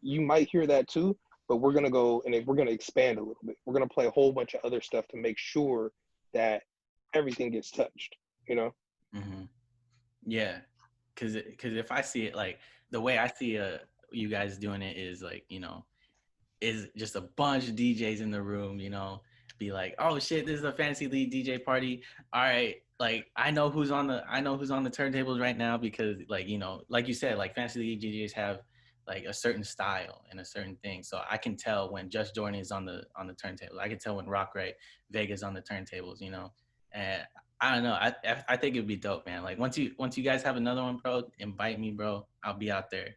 you might hear that too, but we're gonna go and we're gonna expand a little bit. We're gonna play a whole bunch of other stuff to make sure that everything gets touched, Mm-hmm. Yeah, because if I see it like the way I see you guys doing it is like is just a bunch of DJs in the room, be like, oh shit, this is a fantasy league DJ party. All right, like I know who's on the turntables right now because like like you said, like fantasy league DJs have like a certain style and a certain thing. So I can tell when Just Jordan is on the turntable. I can tell when Rocryte, Vega's on the turntables, And I don't know. I think it'd be dope, man. Like once you guys have another one, bro, invite me, bro. I'll be out there.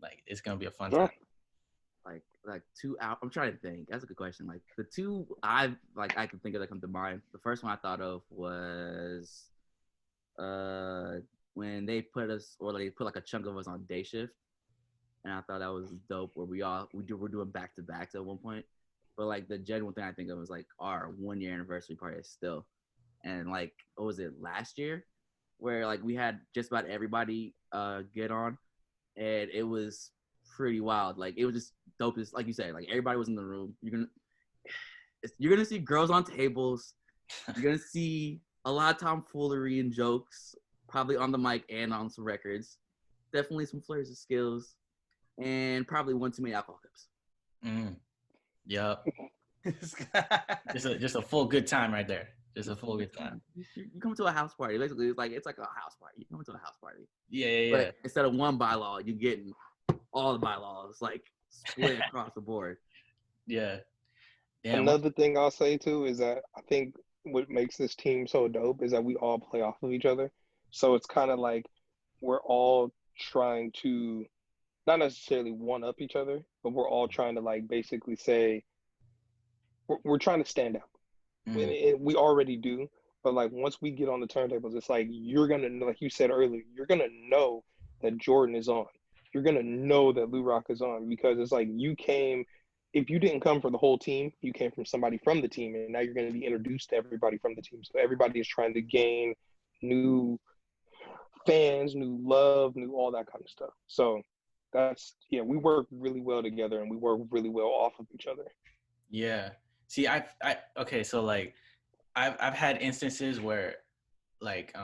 Like it's gonna be a fun time. Like 2 hours. I'm trying to think. That's a good question. Like the two I can think of that come to mind. The first one I thought of was when they put like a chunk of us on day shift, and I thought that was dope. Where we're doing back to backs at one point. But like the genuine thing I think of was like our 1 year anniversary party still, and like what was it last year, where like we had just about everybody get on, and it was pretty wild. Like it was just dope. As like you said, like everybody was in the room. You're gonna see girls on tables. You're gonna see a lot of tomfoolery and jokes, probably on the mic and on some records. Definitely some flares of skills, and probably one too many alcohol cups. Yep. just a full good time right there. Just a full good time. You come to a house party. Basically, it's like a house party. You come to a house party. Yeah. But instead of one bylaw, you're getting all the bylaws, like split across the board. Yeah. Damn. Another thing I'll say too is that I think what makes this team so dope is that we all play off of each other. So it's kind of like we're all trying to not necessarily one up each other, but we're all trying to like basically say we're trying to stand out. We already do, but like once we get on the turntables, it's like you're gonna, like you said earlier, you're gonna know that Jordan is on. You're gonna know that Lou Rock is on because it's like you came. If you didn't come for the whole team, you came from somebody from the team, and now you're going to be introduced to everybody from the team. So everybody is trying to gain new fans, new love, new all that kind of stuff. So we work really well together, and we work really well off of each other. Yeah. See, okay, so like I've had instances where like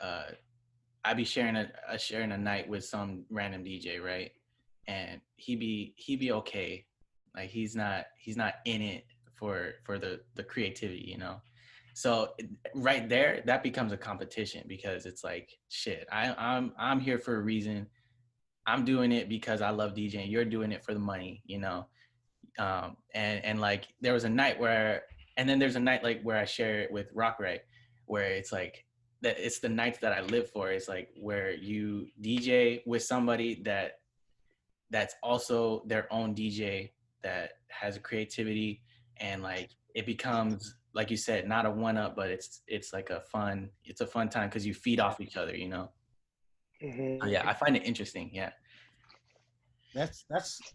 I'd be sharing a night with some random DJ, right? And he'd be okay. Like he's not in it for the creativity, So right there, that becomes a competition because it's like, shit, I'm here for a reason. I'm doing it because I love DJing. You're doing it for the money, And like there was a night there's a night like where I share it with Rocryte, where it's like that it's the nights that I live for. It's like where you DJ with somebody that's also their own DJ that has a creativity, and like it becomes, like you said, not a one up, but it's like a fun time because you feed off each other, you know. Mm-hmm. Yeah, I find it interesting. Yeah. That's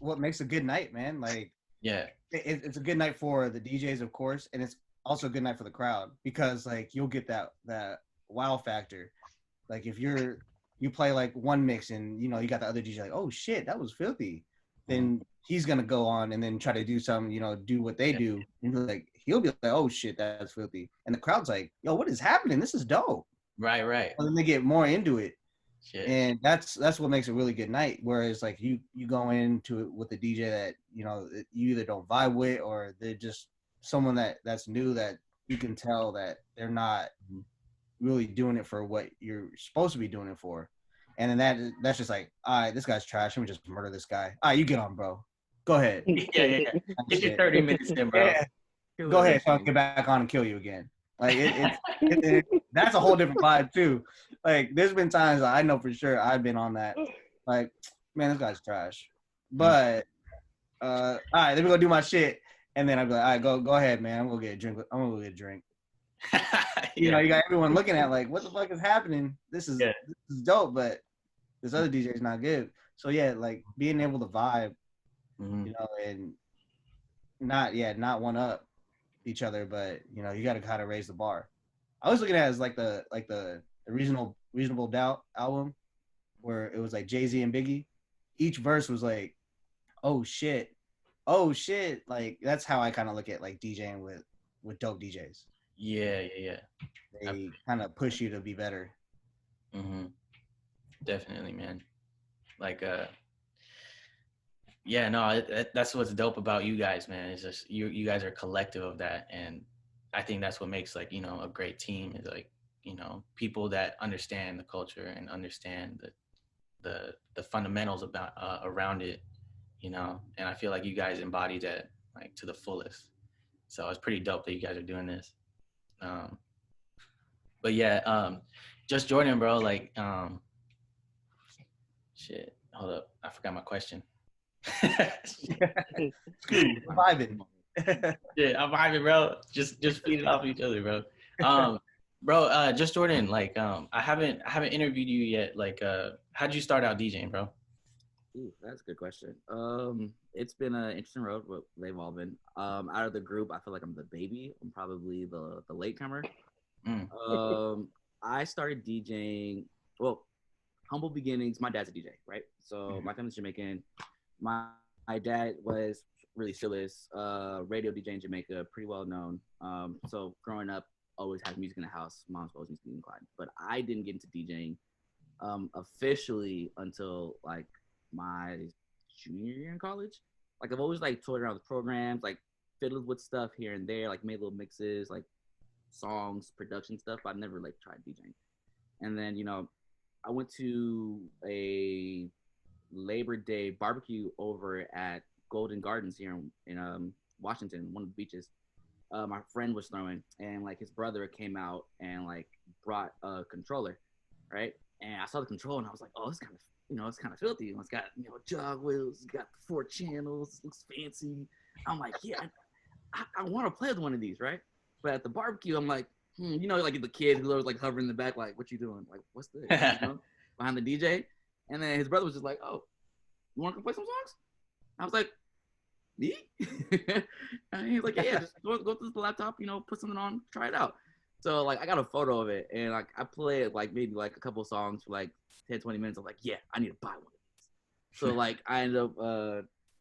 what makes a good night, man. Like, Yeah. it's a good night for the DJs, of course, and it's also a good night for the crowd because like you'll get that wow factor. Like if you play like one mix and you know you got the other DJ like, oh shit, that was filthy, then he's gonna go on and then try to do some, you know, do what they do, and like he'll be like, oh shit, that's filthy, and the crowd's like, yo, what is happening? This is dope. Right. And then they get more into it. Shit. And that's what makes a really good night. Whereas like you go into it with a DJ that, you know, you either don't vibe with or they're just someone that's new that you can tell that they're not really doing it for what you're supposed to be doing it for. And then that's just like, all right, this guy's trash. Let me just murder this guy. All right, you get on, bro. Go ahead. Yeah. Get your 30 minutes in, bro. Yeah. Go ahead, so I'll get back on and kill you again. Like that's a whole different vibe too. Like there's been times that I know for sure I've been on that. Like, man, this guy's trash. But all right, let me go do my shit. And then I'd be like, all right, go ahead, man. I'm gonna get a drink. You know, you got everyone looking at like, what the fuck is happening? This is dope, but this other DJ is not good. So yeah, like being able to vibe, you know, and not one up each other, but you know, you got to kind of raise the bar. I was looking at it as like the Reasonable Doubt album, where it was like Jay-Z and Biggie. Each verse was like, oh shit. Like that's how I kind of look at like DJing with dope DJs. Yeah. They kind of push you to be better. Definitely, man. Like yeah, no, that's what's dope about you guys, man. It's just you guys are a collective of that, and I think that's what makes like, you know, a great team is like, you know, people that understand the culture and understand the fundamentals about around it, you know. And I feel like you guys embody that like to the fullest. So it's pretty dope that you guys are doing this. But yeah, just Jordan, bro. Like, shit. Hold up, I forgot my question. I'm vibing. Yeah, I'm vibing, bro. Just feed it off each other, bro. Bro, just Jordan. Like, I haven't interviewed you yet. Like, how'd you start out DJing, bro? Ooh, that's a good question. It's been an interesting road, but they've all been. Out of the group, I feel like I'm the baby. I'm probably the latecomer. I started DJing. Well, humble beginnings. My dad's a DJ, right? So my family's Jamaican. My dad was really still is radio DJ in Jamaica, pretty well known. So growing up, always had music in the house. Mom's always musically inclined, but I didn't get into DJing officially until like my junior year in college. Like I've always like toyed around with programs, like fiddled with stuff here and there, like made little mixes, like songs, production stuff, but I've never like tried DJing. And then, you know, I went to a Labor Day barbecue over at Golden Gardens here in Washington, one of the beaches. My friend was throwing, and like his brother came out and like brought a controller, right? And I saw the controller and I was like, oh, it's kind of, you know, it's kind of filthy. It's got, you know, jog wheels, it's got 4 channels, it looks fancy. I'm like, yeah, I want to play with one of these, right? But at the barbecue, I'm like, you know, like the kid who was like hovering in the back, like, what you doing? Like, what's this? You know, behind the DJ. And then his brother was just like, oh, you want to play some songs? I was like, me? And he's like, yeah, just go to the laptop, you know, put something on, try it out. So like I got a photo of it and like I played like maybe like a couple of songs for like 10, 20 minutes. I'm like, yeah, I need to buy one of these. So like I ended up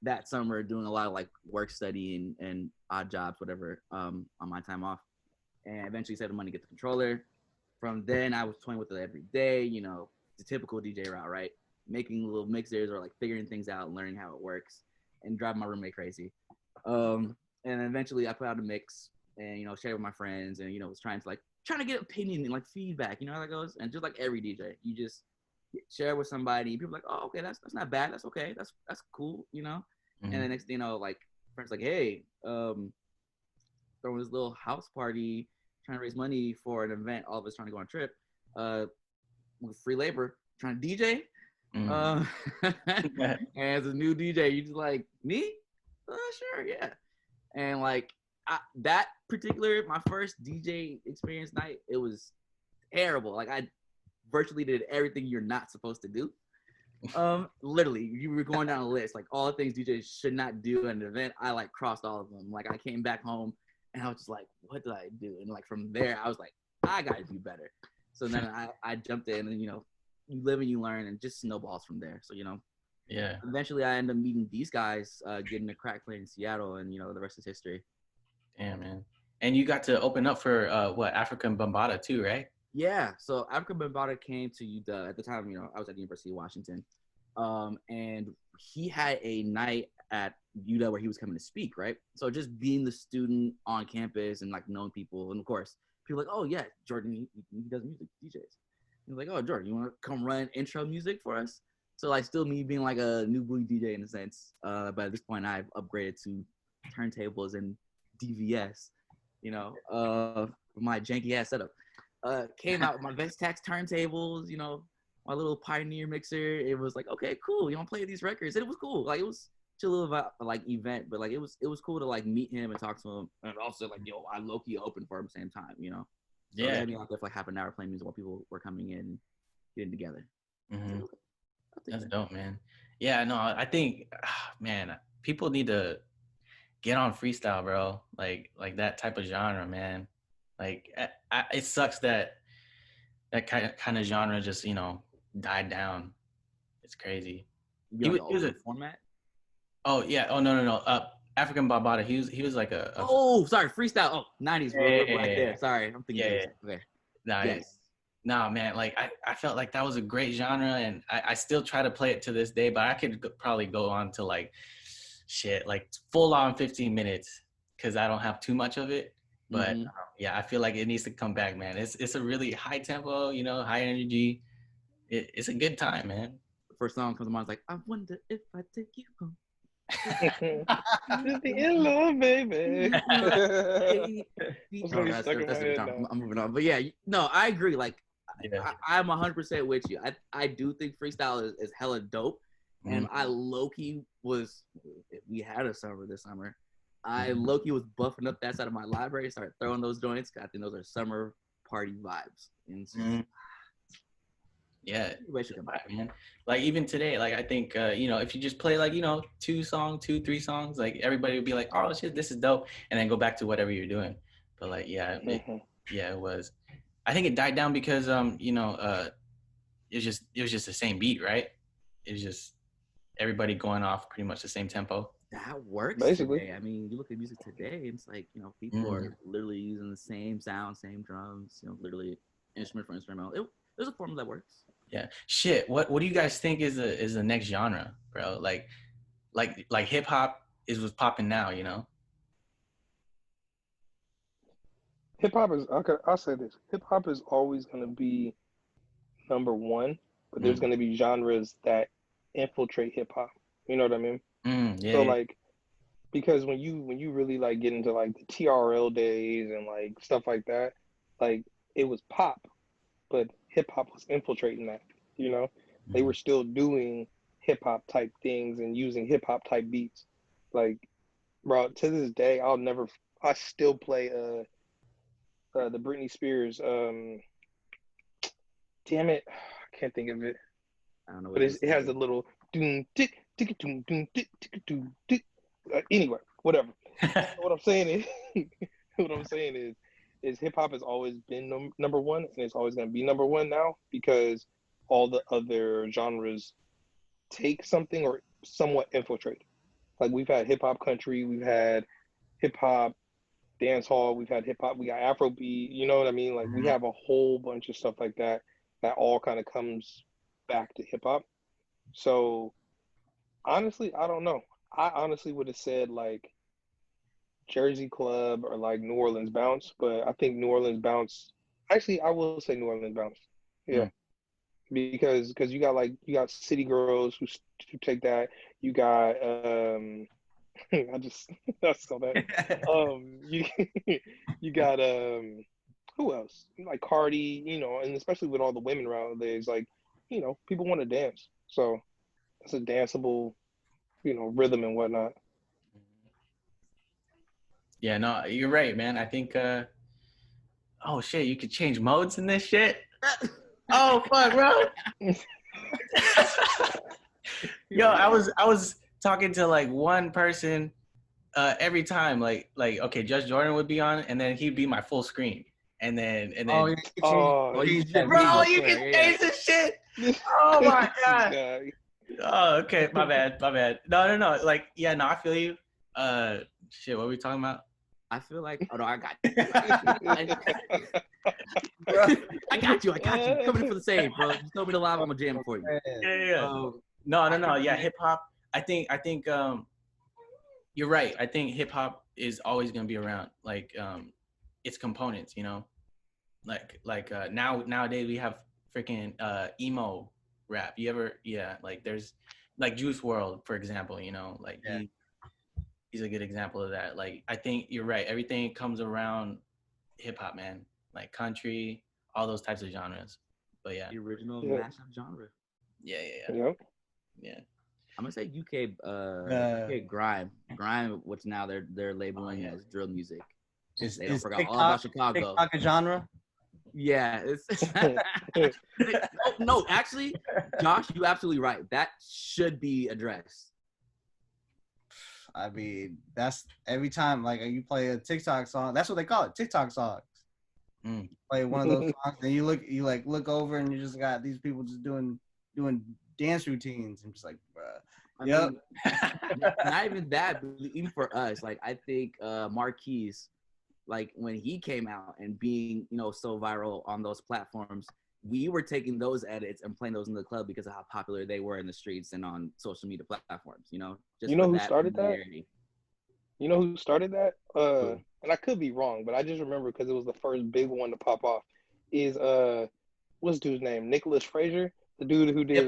that summer doing a lot of like work study and odd jobs, whatever, on my time off. And eventually saved the money to get the controller. From then I was toying with it every day, you know, the typical DJ route, right? Making little mixers or like figuring things out and learning how it works and driving my roommate crazy. And eventually I put out a mix and, you know, share with my friends and, you know, was trying to get opinion and like feedback, you know how that goes? And just like every DJ, you just share with somebody. People are like, oh, okay, that's not bad. That's okay. That's cool, you know? And the next thing you know, like friends like, hey, throwing this little house party, trying to raise money for an event, all of us trying to go on a trip, with free labor, trying to DJ. And as a new DJ, you just like, me? Sure, yeah. And like that particular my first DJ experience night, it was terrible. Like I virtually did everything you're not supposed to do. Literally, you were going down a list, like all the things DJs should not do at an event. I like crossed all of them. Like I came back home and I was just like, what did I do? And like from there, I was like, I gotta do better. So then I jumped in, and you live and you learn, and just snowballs from there. So Yeah. eventually I ended up meeting these guys, getting a crack play in Seattle, and the rest is history. Damn, man. And you got to open up for African Bambaataa too, right? Yeah, so Africa Bambaataa came to UW at the time. I was at the University of Washington, and he had a night at UW where he was coming to speak, right? So just being the student on campus and like knowing people, and of course people like, oh yeah, Jordan, he does music, DJs. He's like, oh Jordan, you want to come run intro music for us? So like still me being like a new booty DJ in a sense, but at this point I've upgraded to turntables and DVS, my janky ass setup. Came out with my Vestax turntables, my little Pioneer mixer. It was like, okay, cool. You want to play these records? And it was cool. Like it was chill about like event, but like it was cool to like meet him and talk to him, and also like I low key opened for him at the same time, So Yeah. they had me out there for like half an hour playing music while people were coming in, getting together. Mm-hmm. That's dope, man. Yeah, no, I think, man, people need to get on freestyle, bro. Like that type of genre, man. Like it sucks that kind of genre just died down. It's crazy. He was a format. Oh yeah. Oh no. African Bambaataa. He was like a Oh, sorry, freestyle. Oh, 90s. We're right there. Yeah. Sorry, I'm thinking. Yeah. Okay. Nah, yes. Nah, man. Like I felt like that was a great genre, and I still try to play it to this day. But I could probably go on to like full on 15 minutes because I don't have too much of it. But yeah, I feel like it needs to come back, man. It's a really high tempo, high energy. It's a good time, man. The first song comes to mind is like, I wonder if I take you home. Just be in love, baby. I'm moving on. But yeah, no, I agree. Like, yeah. I'm 100% with you. I do think freestyle is hella dope. And I low-key we had a summer this summer. I low-key was buffing up that side of my library, started throwing those joints. I think those are summer party vibes. And yeah, man. Like even today, like I think if you just play like 2, 3 songs, like everybody would be like, oh shit, this is dope, and then go back to whatever you're doing. But like it was. I think it died down because it was just the same beat, right? It was just everybody going off pretty much the same tempo. That works basically. Today. I mean, you look at music today, it's like people are literally using the same sound, same drums, literally instrument for instrumental. There's a formula that works. Yeah. Shit. What do you guys think is the next genre, bro? Like hip hop is what's popping now, Hip hop is. I'll say this. Hip hop is always going to be number one, but there's going to be genres that infiltrate hip hop. You know what I mean? Yeah. So like, because when you really like get into like the TRL days and like stuff like that, like it was pop, but hip hop was infiltrating that. They were still doing hip hop type things and using hip hop type beats. Like, bro, to this day, I still play the Britney Spears. Damn it, I can't think of it. I don't know. But it has a little doom tick tick doom doom tick tick doom tick. Anyway, whatever. What I'm saying is hip hop has always been number one, and it's always going to be number one now because all the other genres take something or somewhat infiltrate. Like we've had hip hop country, we've had hip hop dance hall, we've had hip hop, we got Afrobeat. You know what I mean? Like we have a whole bunch of stuff like that all kind of comes back to hip hop. So honestly, I don't know. I honestly would have said like Jersey Club or like New Orleans Bounce, but I think New Orleans Bounce. Actually, I will say New Orleans Bounce. Yeah, because you got City Girls who take that. You got I saw that. You got who else? Like Cardi, and especially with all the women nowadays, like people want to dance, so it's a danceable, rhythm and whatnot. Yeah, no, you're right, man. I think oh shit, you could change modes in this shit. Oh fuck, bro. Yo, I was talking to like one person every time, like okay, Judge Jordan would be on, and then he'd be my full screen, and then Oh, you should bro, you can change this shit. Oh my god. Oh, okay, my bad. No. Like, yeah, no, I feel you. Shit, what were we talking about? I feel like, oh no, I got you. I got you. Coming in for the save, bro. Just tell me the live, I'm gonna jam it for you. Yeah. No. Yeah, hip hop. I think you're right. I think hip hop is always gonna be around. Like, its components, you know. Nowadays we have freaking emo rap. Like there's like Juice World, for example, you know, like he's a good example of that. Like, I think you're right. Everything comes around hip hop, man. Like country, all those types of genres. But yeah, the original mashup genre. Yeah. I'm gonna say UK grime, which now they're labeling as drill music. They don't forget all about Chicago. TikTok a genre? Yeah, no, actually, Josh, you absolutely right. That should be addressed. I mean, that's every time like you play a TikTok song. That's what they call it, TikTok songs. Play one of those songs, and you look over, and you just got these people just doing dance routines. I'm just like, bruh. Yep. Not even that, but even for us, like I think Marquise, like when he came out and being, you know, so viral on those platforms, we were taking those edits and playing those in the club because of how popular they were in the streets and on social media platforms, you know? You know who started that? You know who started that? And I could be wrong, but I just remember because it was the first big one to pop off. Is what's dude's name? Nicholas Frazier, the dude who did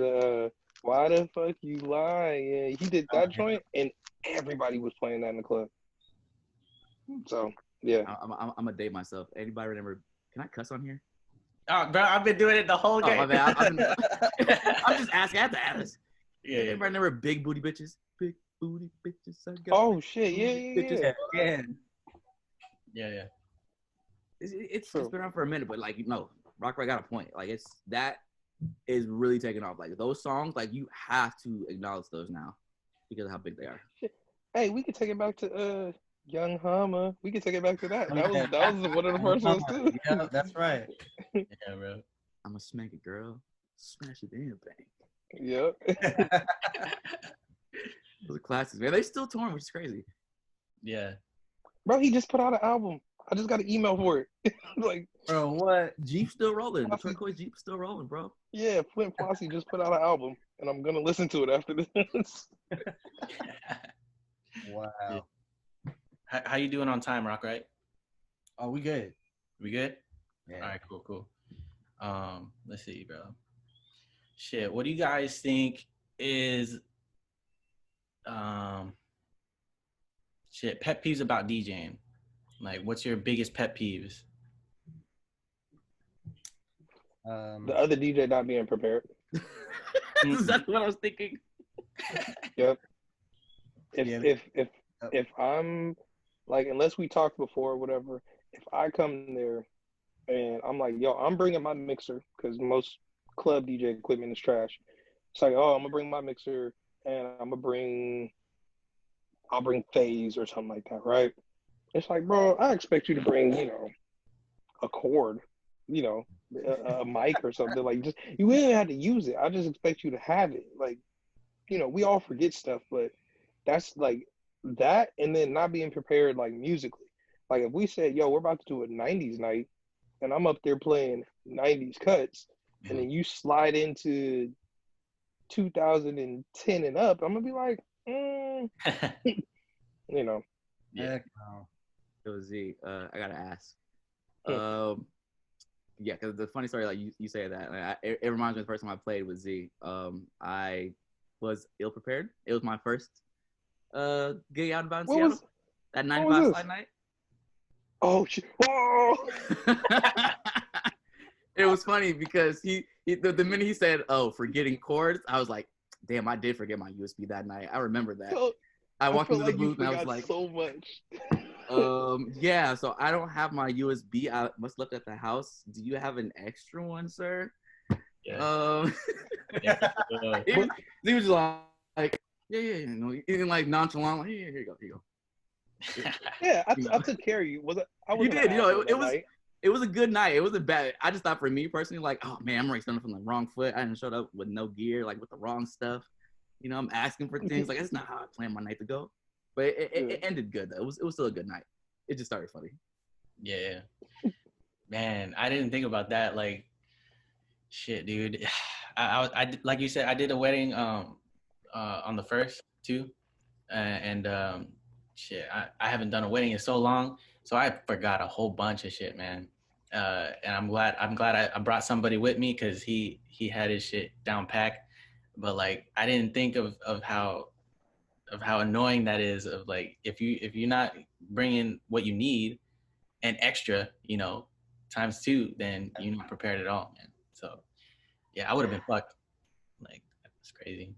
Why the Fuck You Lie? Yeah, he did that joint, and everybody was playing that in the club. So yeah, I'm gonna date myself. Anybody remember? Can I cuss on here? Oh, bro, I've been doing it the whole game. My bad. I'm just asking. I have to ask. Yeah. Anybody remember big booty bitches? Big booty bitches. I got oh shit, yeah. It's been around for a minute, but like, you know, Rocryte got a point. Like that is really taking off. Like those songs, like you have to acknowledge those now because of how big they are. Hey, we could take it back to Young Hummer. We could take it back to that. That was one of the first ones too. Yeah, that's right. Yeah, bro. I'm a smack it, girl. Smash it in the bank. Yep. Those are classics, man. They still touring, which is crazy. Yeah. Bro, he just put out an album. I just got an email for it. Like, bro, what? Jeep still rolling. The turquoise Jeep still rolling, bro. Yeah, Flint Fossey just put out an album, and I'm gonna listen to it after this. Wow. Yeah. How you doing on time, Rocryte? Oh, we good. We good? Yeah. All right, cool. Let's see, bro. Shit, what do you guys think is pet peeves about DJing? Like, what's your biggest pet peeves? The other DJ not being prepared. That's what I was thinking. Yep. If I'm like, unless we talked before or whatever, if I come there and I'm like, yo, I'm bringing my mixer because most club DJ equipment is trash. It's like, oh, I'm gonna bring my mixer and I'll bring phase or something like that, right? It's like, bro, I expect you to bring, you know, a cord, you know, a mic or something. Like, just you really have to use it. I just expect you to have it. Like, you know, we all forget stuff, but that's like that, and then not being prepared like musically. Like if we said, yo, we're about to do a 90s night and I'm up there playing 90s cuts, and then you slide into 2010 and up, I'm gonna be like, you know. Yeah. So Z, I gotta ask. Yeah, because the funny story, like you say that, like, it reminds me of the first time I played with Z. I was ill prepared. It was my first gig out in Seattle. That 95 slide night. Oh shit! Whoa! It was funny because the minute he said, "Oh, forgetting chords," I was like, "Damn, I did forget my USB that night." I remember that. I walked into the booth and I was like, so much. Yeah, so I don't have my USB. I must look at the house. Do you have an extra one, sir? Yeah. Yeah, he was like, yeah, you know, even like nonchalant, like, here you go, here you go. Yeah, You know. I took care of you. I You wasn't did, an you know, asshole it that was night. it was a good night. It wasn't bad. I just thought for me personally, like, oh man, I'm already starting from the wrong foot. I didn't show up with no gear, like with the wrong stuff. You know, I'm asking for things. Like, that's not how I planned my night to go. But it ended good though. It was still a good night. It just started funny. Yeah. Man, I didn't think about that. Like, shit, dude. I like you said, I did a wedding on the first too, and shit, I haven't done a wedding in so long, so I forgot a whole bunch of shit, man. And I'm glad I brought somebody with me because he had his shit down packed, but like I didn't think of how annoying that is. Of like if you're not bringing what you need and extra, you know, times two, then you're not prepared at all, man. So yeah, I would have been fucked. Like that's crazy.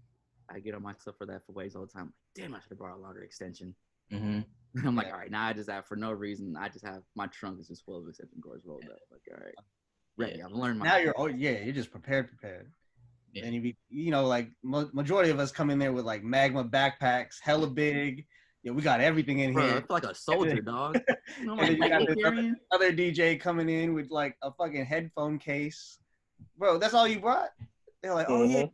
I get on myself for that for ways all the time. Damn, I should have brought a longer extension. Mm-hmm. I'm like, all right, now I just have for no reason. I just have my trunk is just full of extension cords rolled up. Like, all right, ready. I've learned my. Now you're just prepared. Yeah. And you know, like majority of us come in there with like magma backpacks, hella big. Yeah, we got everything in Bro, here. I feel like a soldier, dog. You know, And then you got this carrying. other DJ coming in with like a fucking headphone case. Bro, that's all you brought? They're like, oh yeah, you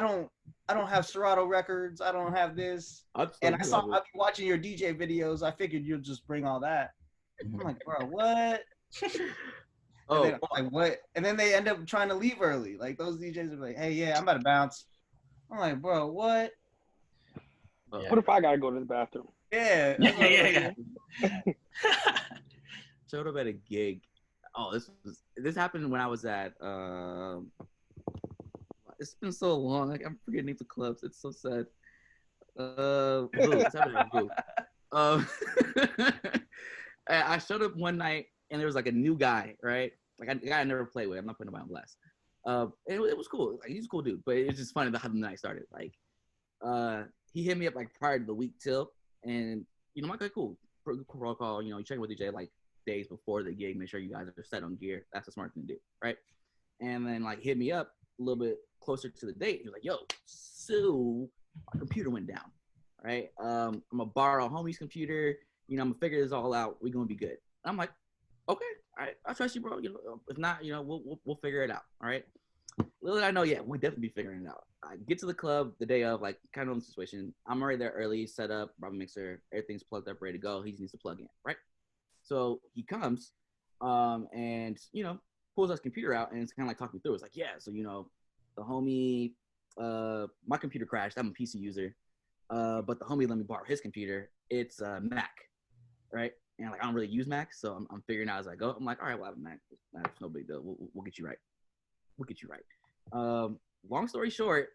know, I don't have Serato records. I don't have this. And I've been watching your DJ videos. I figured you'd just bring all that. I'm like, bro, what? Oh, and then, like, what? And then they end up trying to leave early. Like those DJs are like, hey, yeah, I'm about to bounce. I'm like, bro, what? What if I gotta go to the bathroom? Yeah. Yeah. Showed up at a gig. Oh, this happened when I was at it's been so long. Like I'm forgetting names of clubs. It's so sad. It's happening at Boo. I showed up one night and there was like a new guy, right? Like a guy I never played with. I'm not putting him on blast. It was cool. Like, he's a cool dude, but it's just funny how the night started. Like, he hit me up like prior to the week till, and you know, I'm like, okay, cool. Protocol. You know, you check with DJ like days before the gig, make sure you guys are set on gear. That's a smart thing to do, right? And then like hit me up a little bit closer to the date. He was like, yo, so my computer went down, right? I'm gonna borrow homie's computer. You know, I'm gonna figure this all out. We're gonna be good. And I'm like, okay, all right, I trust you, bro. You know, if not, you know, we'll figure it out. All right. Little did I know, yeah, we'll definitely be figuring it out. I get to the club the day of, like, kind of in the situation. I'm already there early, set up, brought a mixer, everything's plugged up, ready to go. He just needs to plug in, right? So he comes, and you know, pulls his computer out, and it's kind of like talking me through. It's like, yeah, so you know, the homie, my computer crashed. I'm a PC user, but the homie let me borrow his computer. It's Mac, right? And like I don't really use Mac, so I'm figuring out as I go. I'm like, all right, well, I have a Mac. That's no big deal. We'll get you right. We'll get you right. Long story short,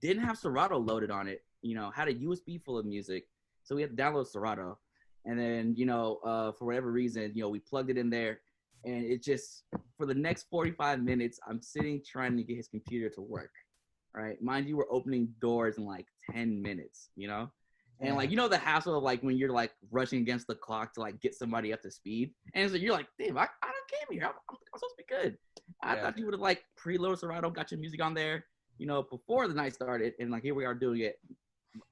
didn't have Serato loaded on it. You know, had a USB full of music, so we had to download Serato. And then, you know, for whatever reason, you know, we plugged it in there, and it just for the next 45 minutes, I'm sitting trying to get his computer to work. Right, mind you, we're opening doors in like 10 minutes. You know. And like, you know, the hassle of like when you're like rushing against the clock to like get somebody up to speed. And so you're like, damn, I came here. I'm supposed to be good. I thought you would have like preloaded Serato, got your music on there, you know, before the night started. And like, here we are doing it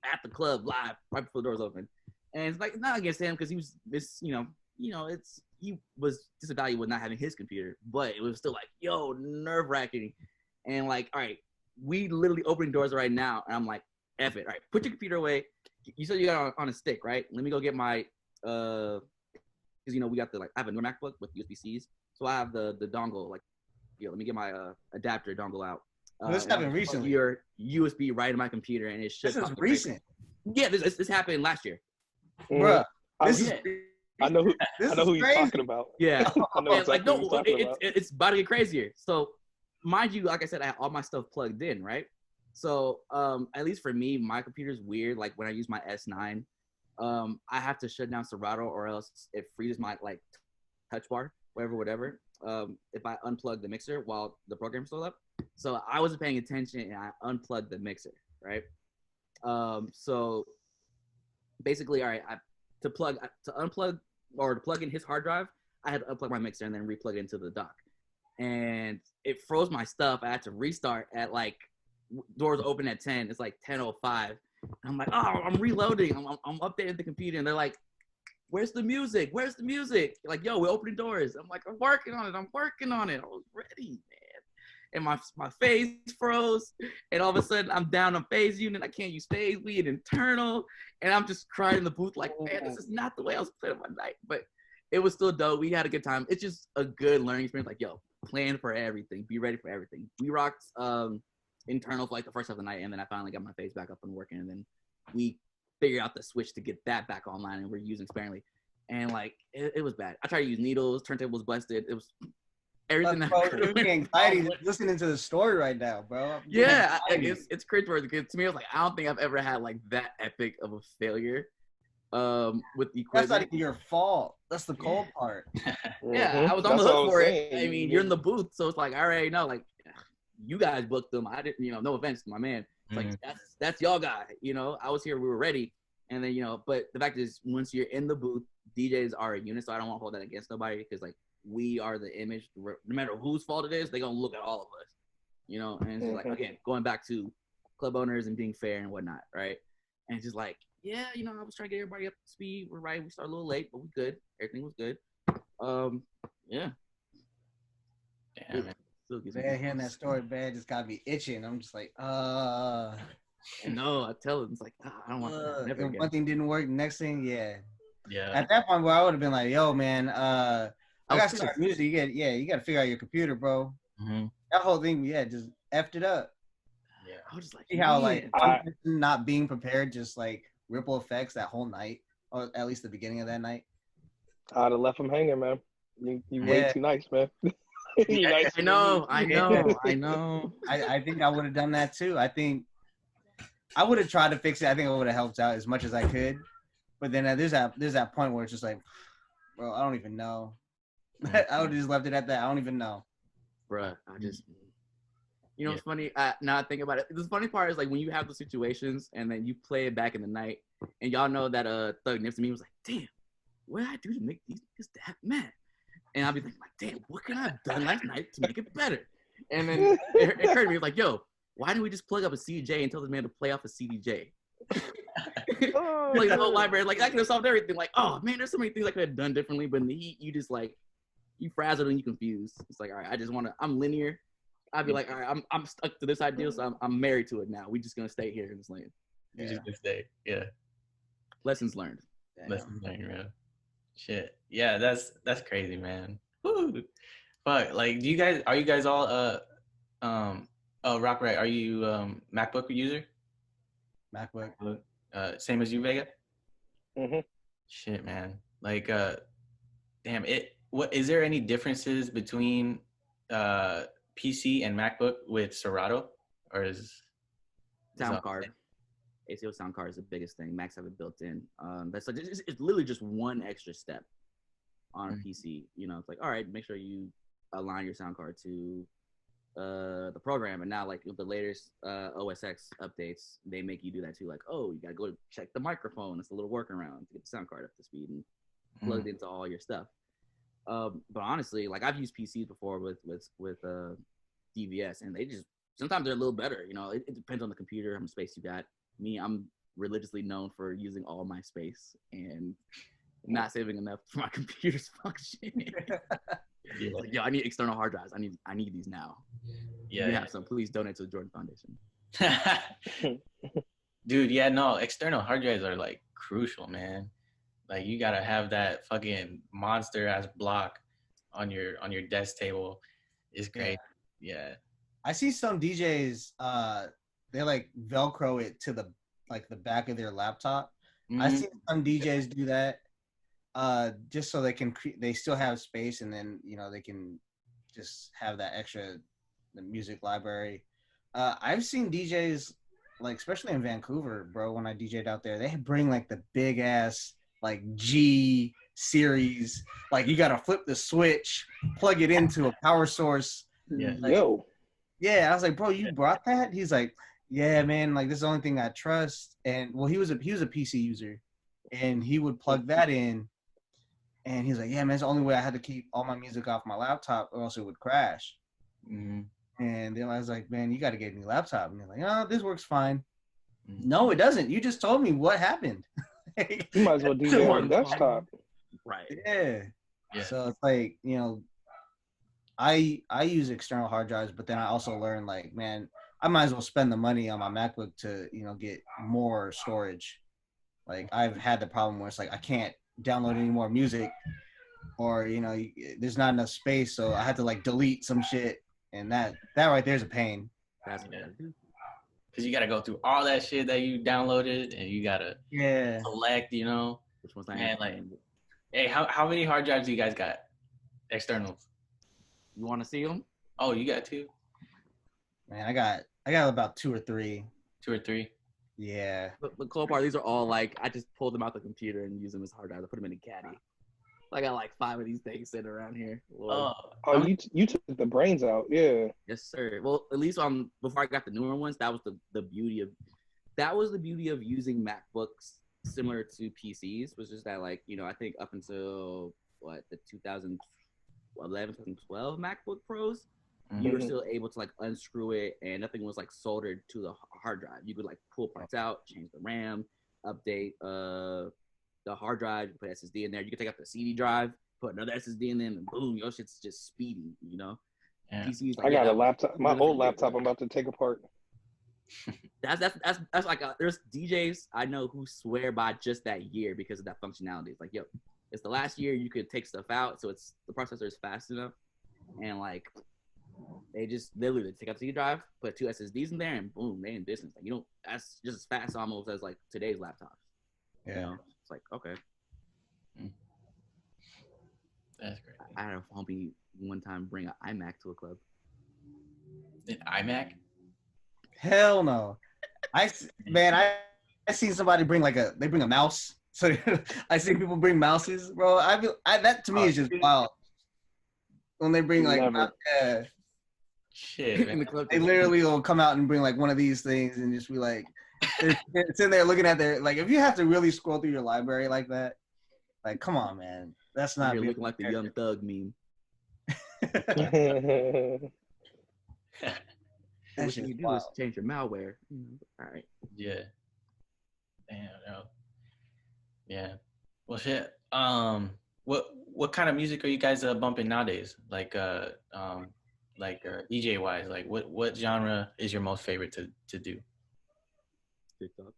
at the club live right before the doors open. And it's like, not against him because he was this, you know, he was disavalued with not having his computer, but it was still like, yo, nerve wracking. And like, all right, we literally opening doors right now. And I'm like, F it. All right, put your computer away. You said you got it on a stick, right? Let me go get my, because, you know, we got I have a new MacBook with USB-Cs. So I have the dongle, like, let me get my adapter dongle out. This happened recently. Your USB right in my computer, and it should. This is recent. Yeah, this happened last year. Bruh, I know who you're talking about. Yeah. I know exactly who you're talking about. It's about to get crazier. So, mind you, like I said, I have all my stuff plugged in, right? So, at least for me, my computer's weird. Like when I use my S9, I have to shut down Serato or else it freezes my like touch bar, whatever. If I unplug the mixer while the program's still up. So I wasn't paying attention and I unplugged the mixer, right? So basically, all right, I to unplug or to plug in his hard drive, I had to unplug my mixer and then replug it into the dock. And it froze my stuff. I had to restart at like doors open at 10. It's like 10:05. And I'm like, oh, I'm reloading. I'm updating the computer, and they're like, where's the music? Where's the music? Like, yo, we're opening doors. I'm like, I'm working on it. I was ready, man. And my phase froze, and all of a sudden I'm down on phase unit. I can't use phase. We an internal, and I'm just crying in the booth like, man, this is not the way I was playing my night. But it was still dope. We had a good time. It's just a good learning experience. Like, yo, plan for everything. Be ready for everything. We rocked internal for like the first half of the night, and then I finally got my phase back up and working, and then we figured out the switch to get that back online, and we're using sparingly. And like it was bad. I tried to use needles, turntable was busted. It was everything that bro, anxiety listening to the story right now, bro. Yeah, it's cringeworthy because to me, I was like, I don't think I've ever had like that epic of a failure with the equipment. That's not even your fault. That's the cold part. Yeah, I was on the hook for it. I mean, you're in the booth, so it's like I already know. Like, you guys booked them. I didn't, no offense to my man. It's like that's y'all guy. I was here. We were ready. And then but the fact is, once you're in the booth, DJs are a unit. So I don't want to hold that against nobody because like we are the image. No matter whose fault it is, they're gonna look at all of us. And it's just like again, going back to club owners and being fair and whatnot, right? And it's just like, yeah, I was trying to get everybody up to speed. We're right. We started a little late, but we good. Everything was good. Yeah. Damn, man, hearing that story, man, just got me itching. I'm just like, No, I tell him, it's like, I don't want that. Never again. One thing didn't work, next thing, yeah. Yeah. At that point, where I would have been like, yo, man, I got to start music. You got to figure out your computer, bro. Mm-hmm. That whole thing, just effed it up. Yeah. I was just like, see how like not being prepared, just like ripple effects that whole night, or at least the beginning of that night. I'd have left him hanging, man. You way too nice, man. Nice. I know. I think I would have done that too. I think I would have tried to fix it. I think it would have helped out as much as I could. But then there's that point where it's just like, bro, I don't even know. I would have just left it at that. I don't even know. Bruh, I just, it's funny. Now I think about it. The funny part is like when you have the situations and then you play it back in the night and y'all know that Thug next to me was like, damn, what did I do to make these niggas that mad? And I'll be thinking like, damn, what could I have done last night to make it better? And then it occurred to me, like, yo, why didn't we just plug up a CDJ and tell this man to play off a CDJ? Like the whole library, like I could have solved everything. Like, oh man, there's so many things I could have done differently, but in the heat, you just like you frazzled and you confused. It's like, all right, I'm linear. I'd be like, all right, I'm stuck to this ideal, so I'm married to it now. We just gonna stay here in this lane. You just gonna stay, yeah. Lessons learned. Lessons learned, yeah. Shit, yeah, that's crazy, man. Woo. Fuck, like, are you guys all Rocryte? Are you MacBook user? MacBook. Same as you, Vega? Mm-hmm. Shit, man. Like, damn it. What is there any differences between PC and MacBook with Serato, or is sound card? ACO sound card is the biggest thing. Macs have it built in. That's like it's literally just one extra step on a PC. It's like, all right, make sure you align your sound card to the program. And now, like with the latest OS X updates, they make you do that too. Like, oh, you gotta go check the microphone. It's a little workaround to get the sound card up to speed and plugged into all your stuff. But honestly, like I've used PCs before with DVS, and they just sometimes they're a little better. It depends on the computer, how much space you got. Me, I'm religiously known for using all my space and not saving enough for my computer's function. Like, yo, I need external hard drives. I need these now. Yeah, you have some. Please donate to the Jordan Foundation. Dude, yeah, no, external hard drives are like crucial, man. Like you gotta have that fucking monster ass block on your desk table. It's great. Yeah. I see some DJs they like Velcro it to the back of their laptop. I see some DJs do that just so they can they still have space, and then they can just have that extra the music library. I've seen DJs like especially in Vancouver, bro. When I DJ'd out there, they bring like the big ass like G series. Like you gotta flip the switch, plug it into a power source. Yeah. Like, yeah, I was like, bro, you brought that? He's like, yeah, man, like this is the only thing I trust. And well, he was a PC user, and he would plug that in, and he's like, yeah, man, it's the only way I had to keep all my music off my laptop, or else it would crash. Mm-hmm. And then I was like, man, you got to get a new laptop. And they're like, oh, this works fine. No, it doesn't. You just told me what happened. You might as well DJ on a desktop. Right. Yeah. So it's like, you know, I use external hard drives, but then I also learned, like, man, I might as well spend the money on my MacBook to, you know, get more storage. Like, I've had the problem where it's like I can't download any more music, or, you know, there's not enough space, so I had to like delete some shit, and that right there is a pain. That's good. Because you got to go through all that shit that you downloaded, and you got to select, you know. Which one's not man, like, hey, how many hard drives do you guys got? Externals. You want to see them? Oh, you got 2? Man, I got about 2 or 3. 2 or 3? Yeah. But the cool part, these are all like, I just pulled them out the computer and used them as hard drives. I put them in a caddy. I got like 5 of these things sitting around here. Oh, you took the brains out, yeah. Yes, sir. Well, at least before I got the newer ones, that was the beauty of using MacBooks similar to PCs, was just that, like, you know, I think up until the 2011, 2012 MacBook Pros, you were still able to like unscrew it, and nothing was like soldered to the hard drive. You could like pull parts out, change the RAM, update the hard drive, put SSD in there. You could take out the CD drive, put another SSD in there, and boom, your shit's just speedy, you know. Yeah. PCs, like, I got a laptop, my old laptop I'm about to take apart. That's like there's DJs I know who swear by just that year because of that functionality. It's like, yo, it's the last year you could take stuff out, so it's the processor is fast enough, and like they just literally take out the CD drive, put 2 SSDs in there, and boom, they in business. Like, you know, that's just as fast almost as like today's laptops. Yeah. You know? It's like, okay. That's great. I had a homie one time bring an iMac to a club. An iMac? Hell no. I seen somebody bring they bring a mouse. So I see people bring mouses, bro. That to me is just wild. When they bring like, shit, man. They literally will come out and bring like one of these things and just be like, they're sitting there looking at like, if you have to really scroll through your library like that, like, come on, man. That's not looking like the Young Thug meme. What you do is change your malware. All right. Yeah. Damn. No. Yeah. Well, shit. What kind of music are you guys bumping nowadays? Like DJ wise, like what genre is your most favorite to do? TikTok.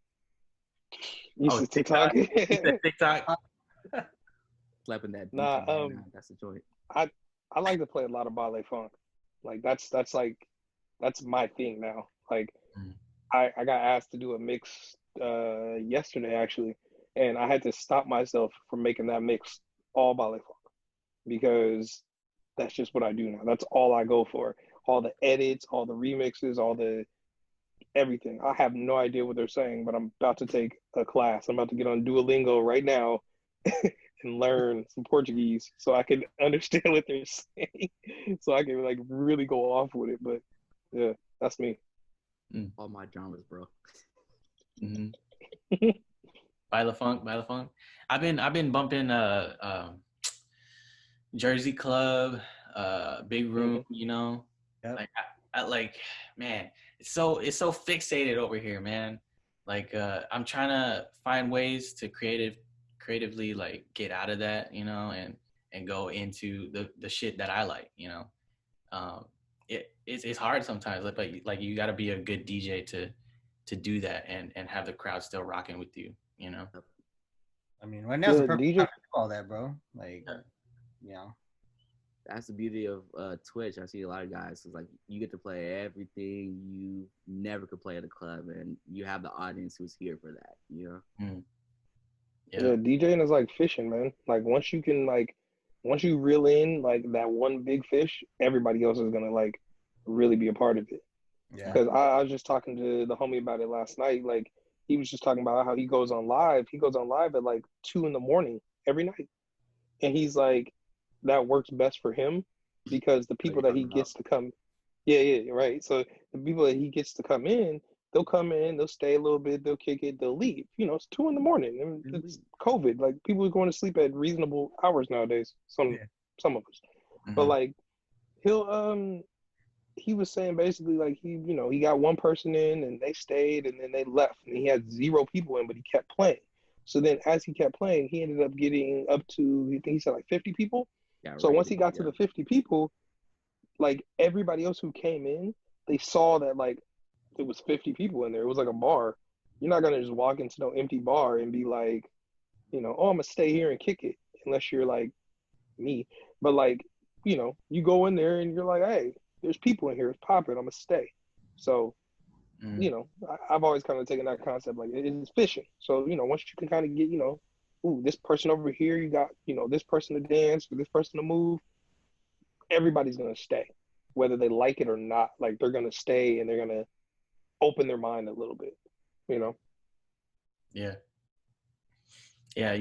You said TikTok? TikTok. Slapping that. Nah, that's the joint. I like to play a lot of ballet funk. Like that's my thing now. Like I got asked to do a mix yesterday actually, and I had to stop myself from making that mix all ballet funk because that's just what I do now. That's all I go for. All the edits, all the remixes, all the everything. I have no idea what they're saying, but I'm about to take a class. I'm about to get on Duolingo right now and learn some Portuguese so I can understand what they're saying, so I can like really go off with it. But yeah, that's me. All my genres, bro. Baila funk. I've been bumping Jersey Club, Big Room, you know. Yep. Like I like, man, it's so fixated over here, man. Like I'm trying to find ways to creatively like get out of that, you know, and go into the shit that I like, you know. It's hard sometimes, but like you got to be a good DJ to do that and have the crowd still rocking with you, you know. I mean, right now it's the perfect time to do all that, bro. Like, you know. That's the beauty of Twitch. I see a lot of guys. It's like you get to play everything you never could play at a club, and you have the audience who's here for that. You know. Yeah, DJing is like fishing, man. Like once you reel in like that one big fish, everybody else is gonna like really be a part of it. Yeah. Because I was just talking to the homie about it last night. Like he was just talking about how he goes on live. He goes on live at like 2 a.m. every night, and he's like, that works best for him because the people that he gets to come, right. So the people that he gets to come in, they'll come in, they'll stay a little bit, they'll kick it, they'll leave. It's 2 a.m. and it's COVID. Like people are going to sleep at reasonable hours nowadays. Some of us, but like he was saying basically like he got one person in and they stayed and then they left and he had 0 people in, but he kept playing. So then as he kept playing, he ended up getting up to, I think he said like 50 people. Yeah, so once he got to the 50 people, like everybody else who came in, they saw that like it was 50 people in there. It was like a bar. You're not gonna just walk into no empty bar and be like, oh, I'm gonna stay here and kick it, unless you're like me. But like, you go in there and you're like, hey, there's people in here, it's popping, I'm gonna stay. So, I've always kind of taken that concept like it's fishing. So, once you can kind of get, ooh, this person over here, you got, this person to dance, or this person to move, everybody's gonna stay, whether they like it or not. Like they're gonna stay and they're gonna open their mind a little bit, Yeah.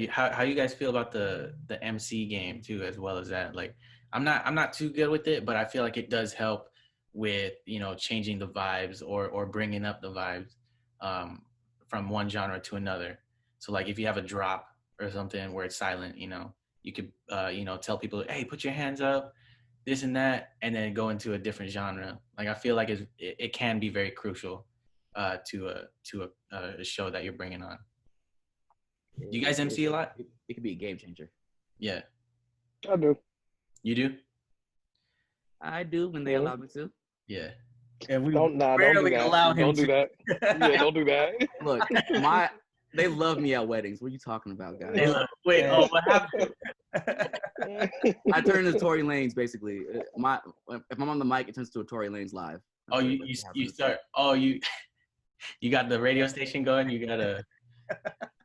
How you guys feel about the MC game too, as well as that? Like, I'm not too good with it, but I feel like it does help with changing the vibes or bringing up the vibes from one genre to another. So like if you have a drop or something where it's silent, you could tell people, hey, put your hands up, this and that, and then go into a different genre. Like I feel like it can be very crucial to a show that you're bringing on. Do you guys MC a lot? It could be a game changer. Yeah. I do. You do? I do when they allow me to. Yeah. And we don't do that. Allow him don't do that. Yeah, don't do that. Look, they love me at weddings. What are you talking about, guys? What happened? I turn into Tory Lanez basically. If I'm on the mic, it turns to a Tory Lanez live. Oh, you start. Oh, you got the radio station going. You gotta.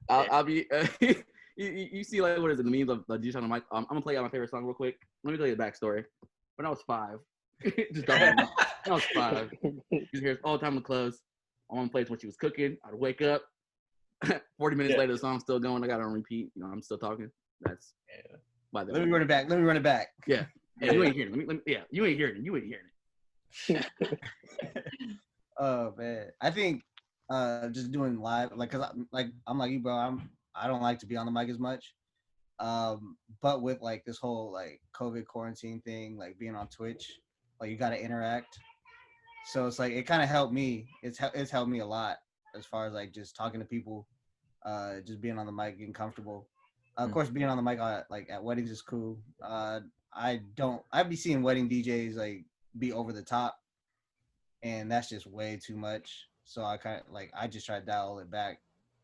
I'll be. You see, like, what is it? The memes of the DJ on the mic. I'm gonna play out my favorite song real quick. Let me tell you the backstory. When I was 5, just when I was 5, you hear all the time in the clubs. I want to play when she was cooking. I'd wake up. 40 minutes later, the song's still going. I got it on repeat. I'm still talking. That's by the way. Let me run it back. Yeah. You ain't hearing it. You ain't hearing it. Oh man, I think just doing live, like, cause I'm like you, bro. I don't like to be on the mic as much. But with like this whole like COVID quarantine thing, like being on Twitch, like you got to interact. So it's like it kind of helped me. It's helped me a lot as far as like just talking to people, just being on the mic, getting comfortable. Of course, being on the mic like at weddings is cool. I'd be seeing wedding DJs like be over the top, and that's just way too much. So I kind of I just try to dial it back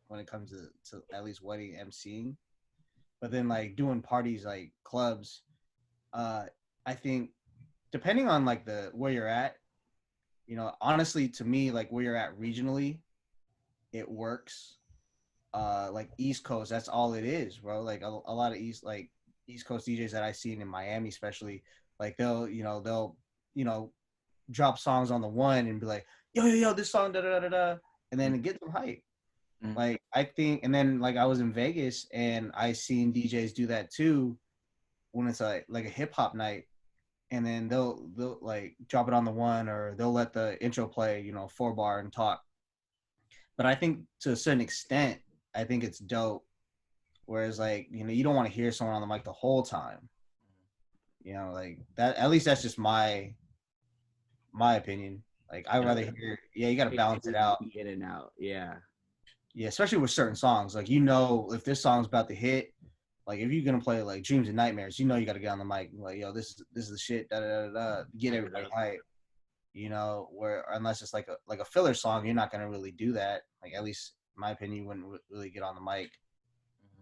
when it comes to at least wedding emceeing. But then like doing parties like clubs, I think depending on like where you're at, honestly to me, like where you're at regionally, it works. Like East Coast, that's all it is, bro. Like a lot of East Coast DJs that I've seen in Miami, especially, like they'll drop songs on the one and be like, yo, this song, da da da da, and then it gets them hype. Like I think, and then like I was in Vegas and I seen DJs do that too, when it's like a hip hop night, and then they'll like drop it on the one, or they'll let the intro play, 4-bar and talk. But I think to a certain extent, I think it's dope. Whereas like, you don't want to hear someone on the mic the whole time. Like that, at least that's just my opinion. Like I'd rather hear, you got to balance it out. In and out. Yeah. Yeah, especially with certain songs. Like, if this song's about to hit, like if you're gonna play like Dreams and Nightmares, you got to get on the mic and like, yo, this is the shit, da da da da, get everybody hype. Where unless it's like a filler song, you're not gonna really do that. Like at least in my opinion, you wouldn't really get on the mic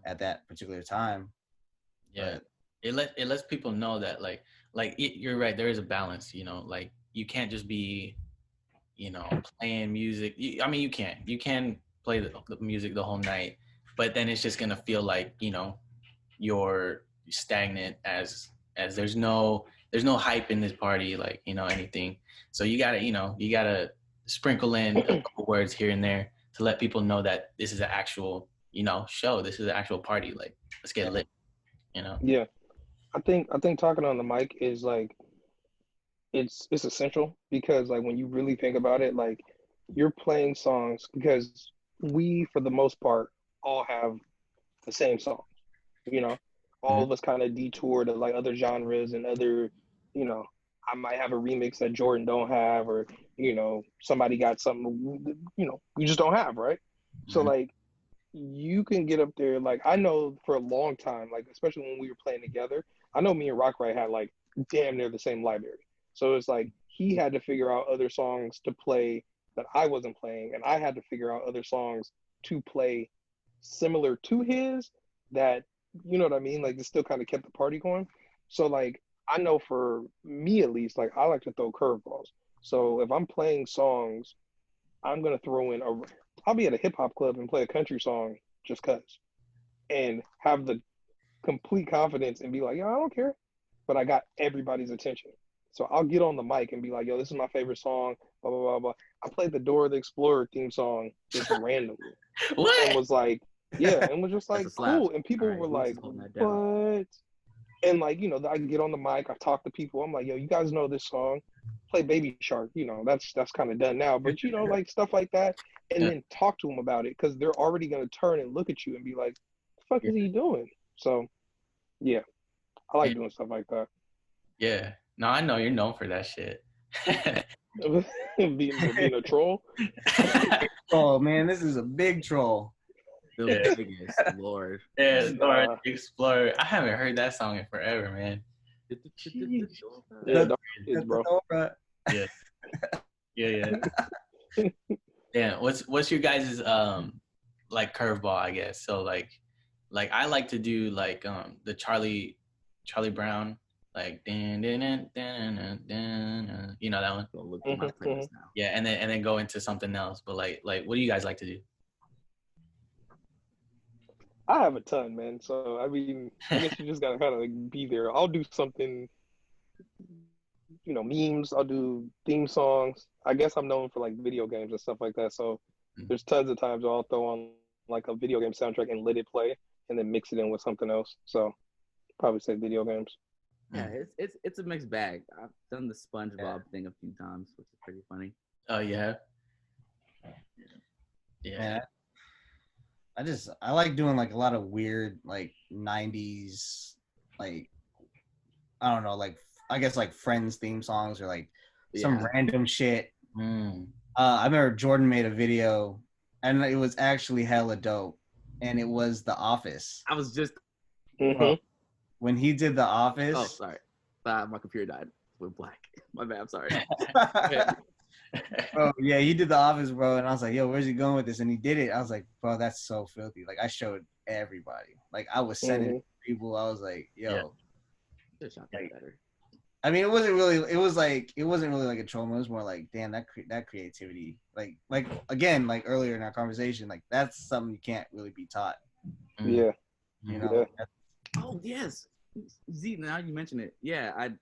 at that particular time. Yeah, but it lets people know that like you're right. There is a balance. Like you can't just be, playing music. You can play the music the whole night, but then it's just gonna feel like you're stagnant as there's no hype in this party, like anything. So you gotta sprinkle in a couple words here and there to let people know that this is an actual show. This is an actual party. Like let's get lit. Yeah, I think talking on the mic is like it's essential, because like when you really think about it, like you're playing songs because we, for the most part, all have the same songs. You know, all of us kind of detour to like other genres and other, you know, I might have a remix that Jordan don't have, or somebody got something, we just don't have, right? So like, you can get up there. Like I know for a long time, like especially when we were playing together, I know me and Rocryte had like damn near the same library. So it's like he had to figure out other songs to play that I wasn't playing, and I had to figure out other songs to play similar to his that, you know what I mean? Like it still kind of kept the party going. So like I know for me at least, like I like to throw curveballs. So if I'm playing songs, I'm gonna throw in a. I'll be at a hip hop club and play a country song just cause, and have the complete confidence and be like, yo, I don't care, but I got everybody's attention. So I'll get on the mic and be like, yo, this is my favorite song, blah blah blah blah. I played the Dora the Explorer theme song just randomly, What? and was like, yeah, and was just like cool, and people were like, what? And like, I can get on the mic, I talk to people, I'm like, yo, you guys know this song, play Baby Shark, that's kind of done now, but like stuff like that, and then talk to them about it, because they're already going to turn and look at you and be like, the fuck is he doing? So yeah, I like doing stuff like that. Yeah, no, I know you're known for that shit. being a troll. Oh man, this is a big troll. The biggest, Lord. Yeah, Dora the Explorer. I haven't heard that song in forever, man. Yeah, bro. Yeah. Yeah. Yeah. What's your guys' like curveball, I guess? So like I like to do like the Charlie Brown, like dan, dan, dan, dan, dan, you know that one? Go look at my playlist now. Yeah, and then go into something else. But like what do you guys like to do? I have a ton, man. So I mean, I guess you just gotta kind of like be there. I'll do something, memes. I'll do theme songs. I guess I'm known for like video games and stuff like that. So there's tons of times I'll throw on like a video game soundtrack and let it play, and then mix it in with something else. So probably say video games. Yeah, it's a mixed bag. I've done the SpongeBob thing a few times, which is pretty funny. Oh yeah. Yeah. I like doing like a lot of weird like 90s, like I don't know, like I guess like Friends theme songs or like some random shit. I remember Jordan made a video and it was actually hella dope, and it was The Office. I was just Bro, when he did The Office. Oh, sorry, my computer died. Went black. My bad. I'm sorry. Bro, yeah, he did The Office, bro, and I was like, yo, where's he going with this? And he did it. I was like, bro, that's so filthy. Like I showed everybody. Like I was sending it to people. I was like, yo. Better. I mean, it wasn't really like a troll. It was more like, damn, that creativity. Like again, like earlier in our conversation, like that's something you can't really be taught. Yeah. You know. Yeah. Oh yes. Z, now you mention it. Yeah, I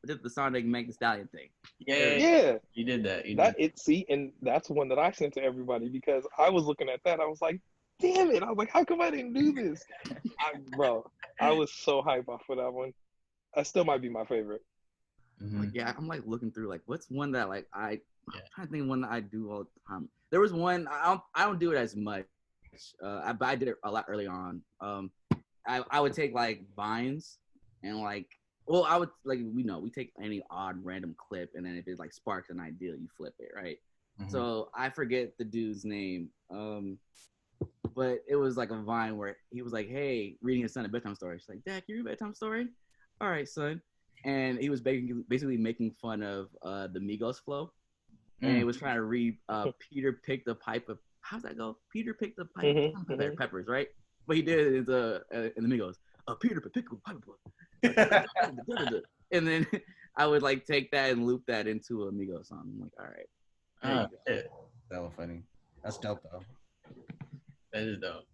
did the Sonic Meg the Stallion thing. Yeah. You did that. And that's one that I sent to everybody because I was looking at that. I was like, damn it. I was like, how come I didn't do this? I was so hyped off of that one. That still might be my favorite. Yeah, I'm like looking through like what's one that like I'm trying to think one that I do all the time. There was one I don't do it as much, but I did it a lot early on. I would take like vines and like. Well, I would like we take any odd random clip, and then if it like sparks an idea, you flip it, right? So I forget the dude's name, but it was like a vine where he was like, "Hey, reading his son a bedtime story." She's like, "Dad, can you read a bedtime story?" All right, son. And he was basically making fun of the Migos flow, and he was trying to read Peter picked the pipe of how's that go? Peter picked the pipe of peppers, right? But he did it in the Migos. Peter picked the pipe of and then I would like take that and loop that into a Migos song. I'm like, all right. That was funny. That's dope though. That is dope.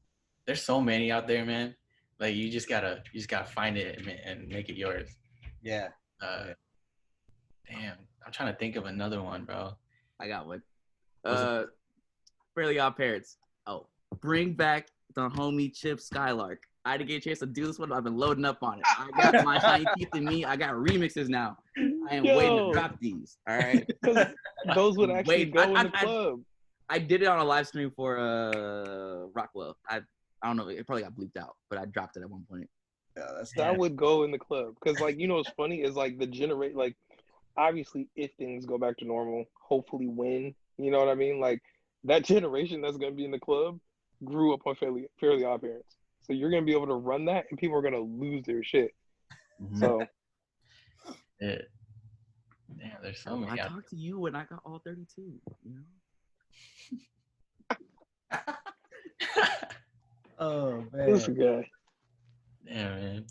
There's so many out there, man. Like you just gotta find it and make it yours. Yeah. Damn, I'm trying to think of another one, bro. I got one. Fairly Odd Parents. Oh, bring back the homie Chip Skylark. I didn't get a chance to do this one. I've been loading up on it. I got my Shiny Teeth in Me. I got remixes now. I am waiting to drop these. All right. Those would actually go in the club. I did it on a live stream for Rockwell. I don't know. It probably got bleeped out, but I dropped it at one point. Yeah, that would go in the club because, like, you know, what's funny is like like, obviously, if things go back to normal, hopefully when, you know what I mean? Like that generation that's gonna be in the club grew up on Fairly Odd Parents. So you're gonna be able to run that, and people are gonna lose their shit. Mm-hmm. So, yeah, there's so many. I talked to you when I got all 32. You know. Oh man, this guy. Yeah, man.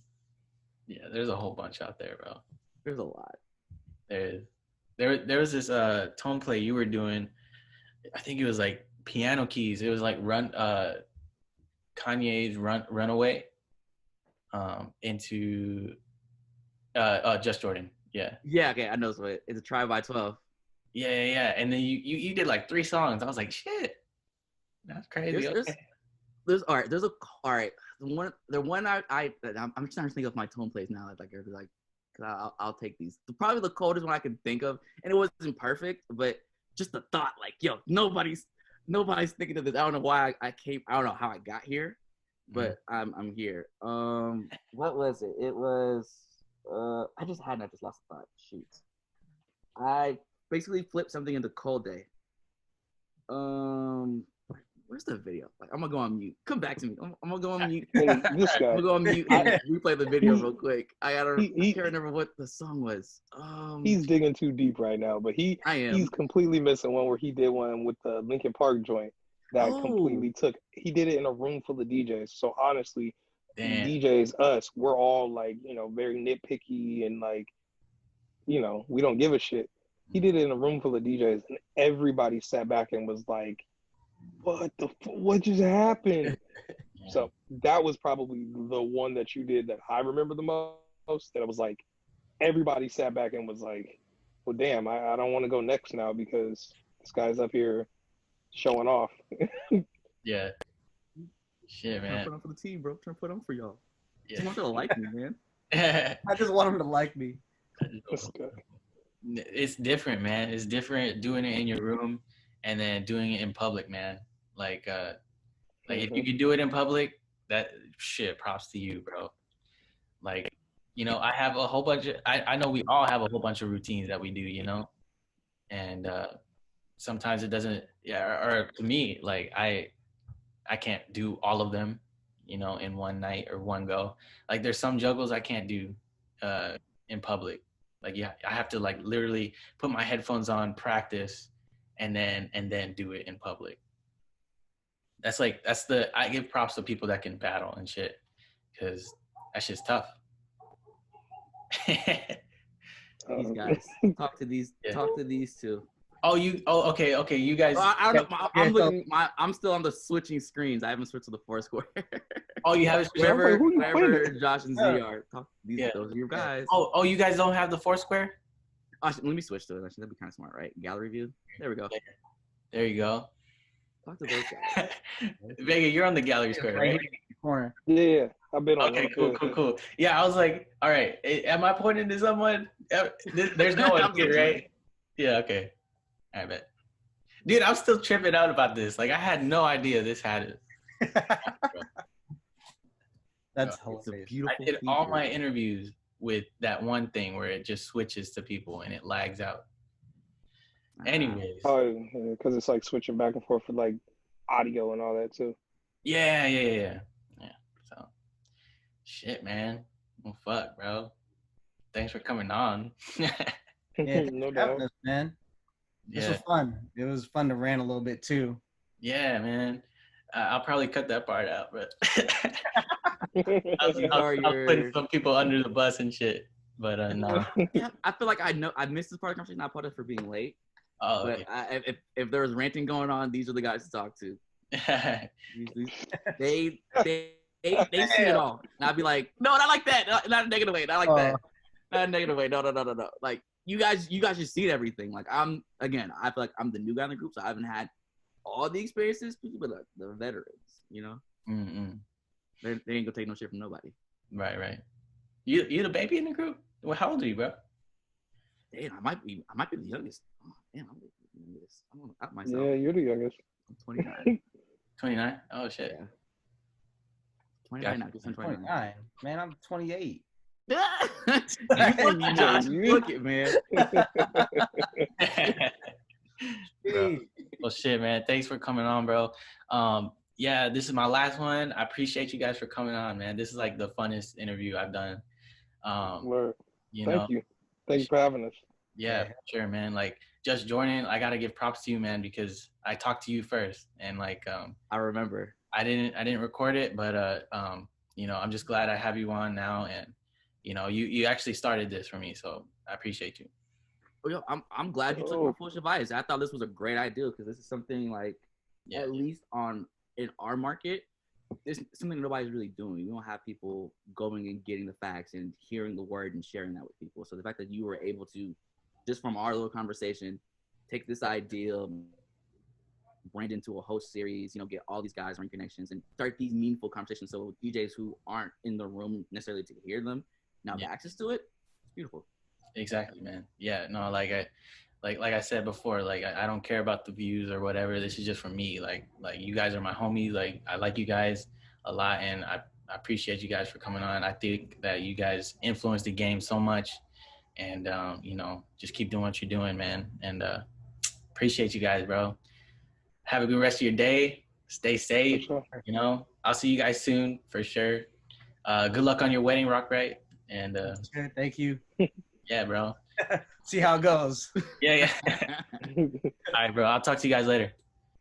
Yeah, there's a whole bunch out there, bro. There's a lot. There was this tone play you were doing. I think it was like piano keys. It was like Kanye's Runaway into Just Jordan. Yeah. Yeah, okay, I know it's a Try by 12. Yeah. And then you did like 3 songs. I was like, shit. That's crazy. There's all right. I'm just trying to think of my tone plays now. Like, I'll take these. Probably the coldest one I can think of, and it wasn't perfect, but just the thought, like, yo, nobody's thinking of this. I don't know why I came. I don't know how I got here, but I'm here. What was it? It was I just lost the thought. Shoot. I basically flipped something into Cold Day. Where's the video? Like, I'm gonna go on mute. Come back to me. I'm gonna go on mute. This guy. I'm gonna go on mute and replay the video real quick. I can't remember what the song was. He's digging too deep right now, but he's completely missing one where he did one with the Linkin Park joint that completely took. He did it in a room full of DJs. So honestly, DJs, us, we're all like, you know, very nitpicky and like, you know, we don't give a shit. He did it in a room full of DJs, and everybody sat back and was like, what just happened? Yeah. So that was probably the one that you did that I remember the most, that it was like everybody sat back and was like, well, damn, I don't want to go next now because this guy's up here showing off. Yeah. Shit, man. I'm trying to put on for the team, bro. I'm trying to put on for y'all. Yeah. I want them to like me, man. I just want them to like me. It's different, man. It's different doing it in your room and then doing it in public, man. Like if you could do it in public, that shit, props to you, bro. Like, you know, I have a whole bunch of, I know we all have a whole bunch of routines that we do, you know, and sometimes it doesn't, or to me, like I can't do all of them, you know, in one night or one go. Like there's some juggles I can't do in public. Like, yeah, I have to like literally put my headphones on, practice, and then do it in public. I give props to people that can battle and shit, because that shit's tough. These guys, talk to these two. Okay, you guys. I don't know. I'm still on the switching screens. I haven't switched to the Foursquare. Oh, you haven't switched. Wherever Josh and Z are. Those are your guys. Oh, you guys don't have the Foursquare? Let me switch to it. Actually, that'd be kind of smart, right? Gallery view. There we go. There you go. Talk to those guys. Vega, you're on the gallery square, right? Corner. Yeah, I've been on. Okay, cool. Yeah, I was like, all right, am I pointing to someone? There's no one here, right? Yeah, okay. I bet. Dude, I'm still tripping out about this. Like, I had no idea this had it. That's hilarious. I did all my interviews with that one thing where it just switches to people and it lags out. Anyways. Oh, because it's like switching back and forth for like audio and all that too. Yeah. So, shit, man. Well, fuck, bro. Thanks for coming on. No doubt, man. This was fun. It was fun to rant a little bit too. Yeah, man. I'll probably cut that part out, but I'll put some people under the bus and shit. But no. Yeah, I feel like I missed this part of the conversation. I apologize for being late. Oh, but okay. If there was ranting going on, these are the guys to talk to. They see it all, and I'd be like, no, not like that, not a negative way, not like that, not a negative way, no. Like you guys just see everything. Like I feel like I'm the new guy in the group, so I haven't had all the experiences. People are like the veterans, you know. Mm-hmm. They ain't gonna take no shit from nobody. Right. You the baby in the group? Well, how old are you, bro? Damn, I might be the youngest. Oh, damn, I'm the youngest. I'm gonna out myself. Yeah, you're the youngest. I'm 29. 29? Oh shit. Yeah. 29 now. Just 29. 29. Man, I'm 28. You look it, man. Bro. Well, shit, man. Thanks for coming on, bro. Yeah, this is my last one. I appreciate you guys for coming on, man. This is like the funnest interview I've done. Word. You Thank know, you. Thank you for having us. yeah, for sure, man. Like, just Jordan, I gotta give props to you, man, because I talked to you first, and like, I remember. I didn't record it, but you know, I'm just glad I have you on now, and you know, you actually started this for me, so I appreciate you. Well, yo, I'm glad you took my full advice. I thought this was a great idea because this is something like, at least in our market, it's something nobody's really doing. We don't have people going and getting the facts and hearing the word and sharing that with people. So the fact that you were able to, just from our little conversation, take this idea, brand into a host series, you know, get all these guys on connections and start these meaningful conversations. So DJs who aren't in the room necessarily to hear them now have access to it. It's beautiful. Exactly, man. Yeah, no, like I said before, like I don't care about the views or whatever. This is just for me. Like you guys are my homies. Like I like you guys a lot, and I appreciate you guys for coming on. I think that you guys influence the game so much, and you know, just keep doing what you're doing, man. And appreciate you guys, bro. Have a good rest of your day. Stay safe. Sure. You know, I'll see you guys soon for sure. Good luck on your wedding, Rocryte. And Thank you. yeah, bro. See how it goes. Yeah. All right, bro. I'll talk to you guys later.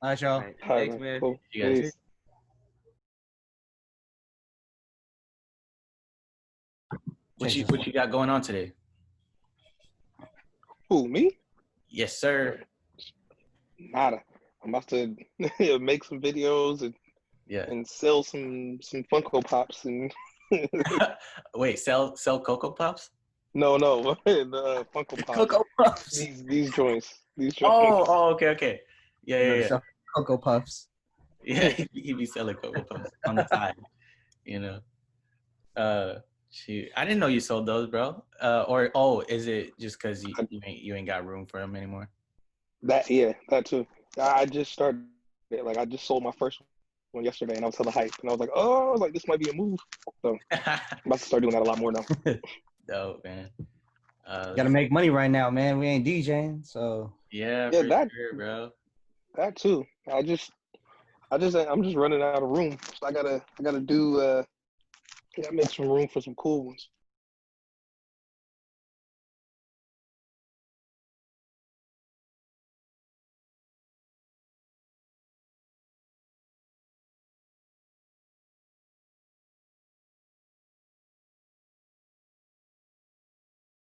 All right, y'all. All right, Thanks, man. Cool. You guys. Peace. What you got going on today? Who, me? Yes, sir. Nada. I'm about to make some videos and sell some Funko Pops and Wait, sell Cocoa Puffs? no, the Funko Pops. Cocoa Puffs. These joints. Oh, okay. Yeah. Cocoa Puffs. Yeah, he'd be selling Cocoa Puffs on the side, you know. Shoot, I didn't know you sold those, bro. Is it just because you ain't got room for them anymore? That too. I just started it. Like I just sold my first one yesterday, and I was hella hype, and I was like, this might be a move. So I'm about to start doing that a lot more now. Dope, man. Gotta make money right now, man. We ain't DJing, so yeah, for that, sure, bro. That too. I'm just running out of room. So I gotta make some room for some cool ones.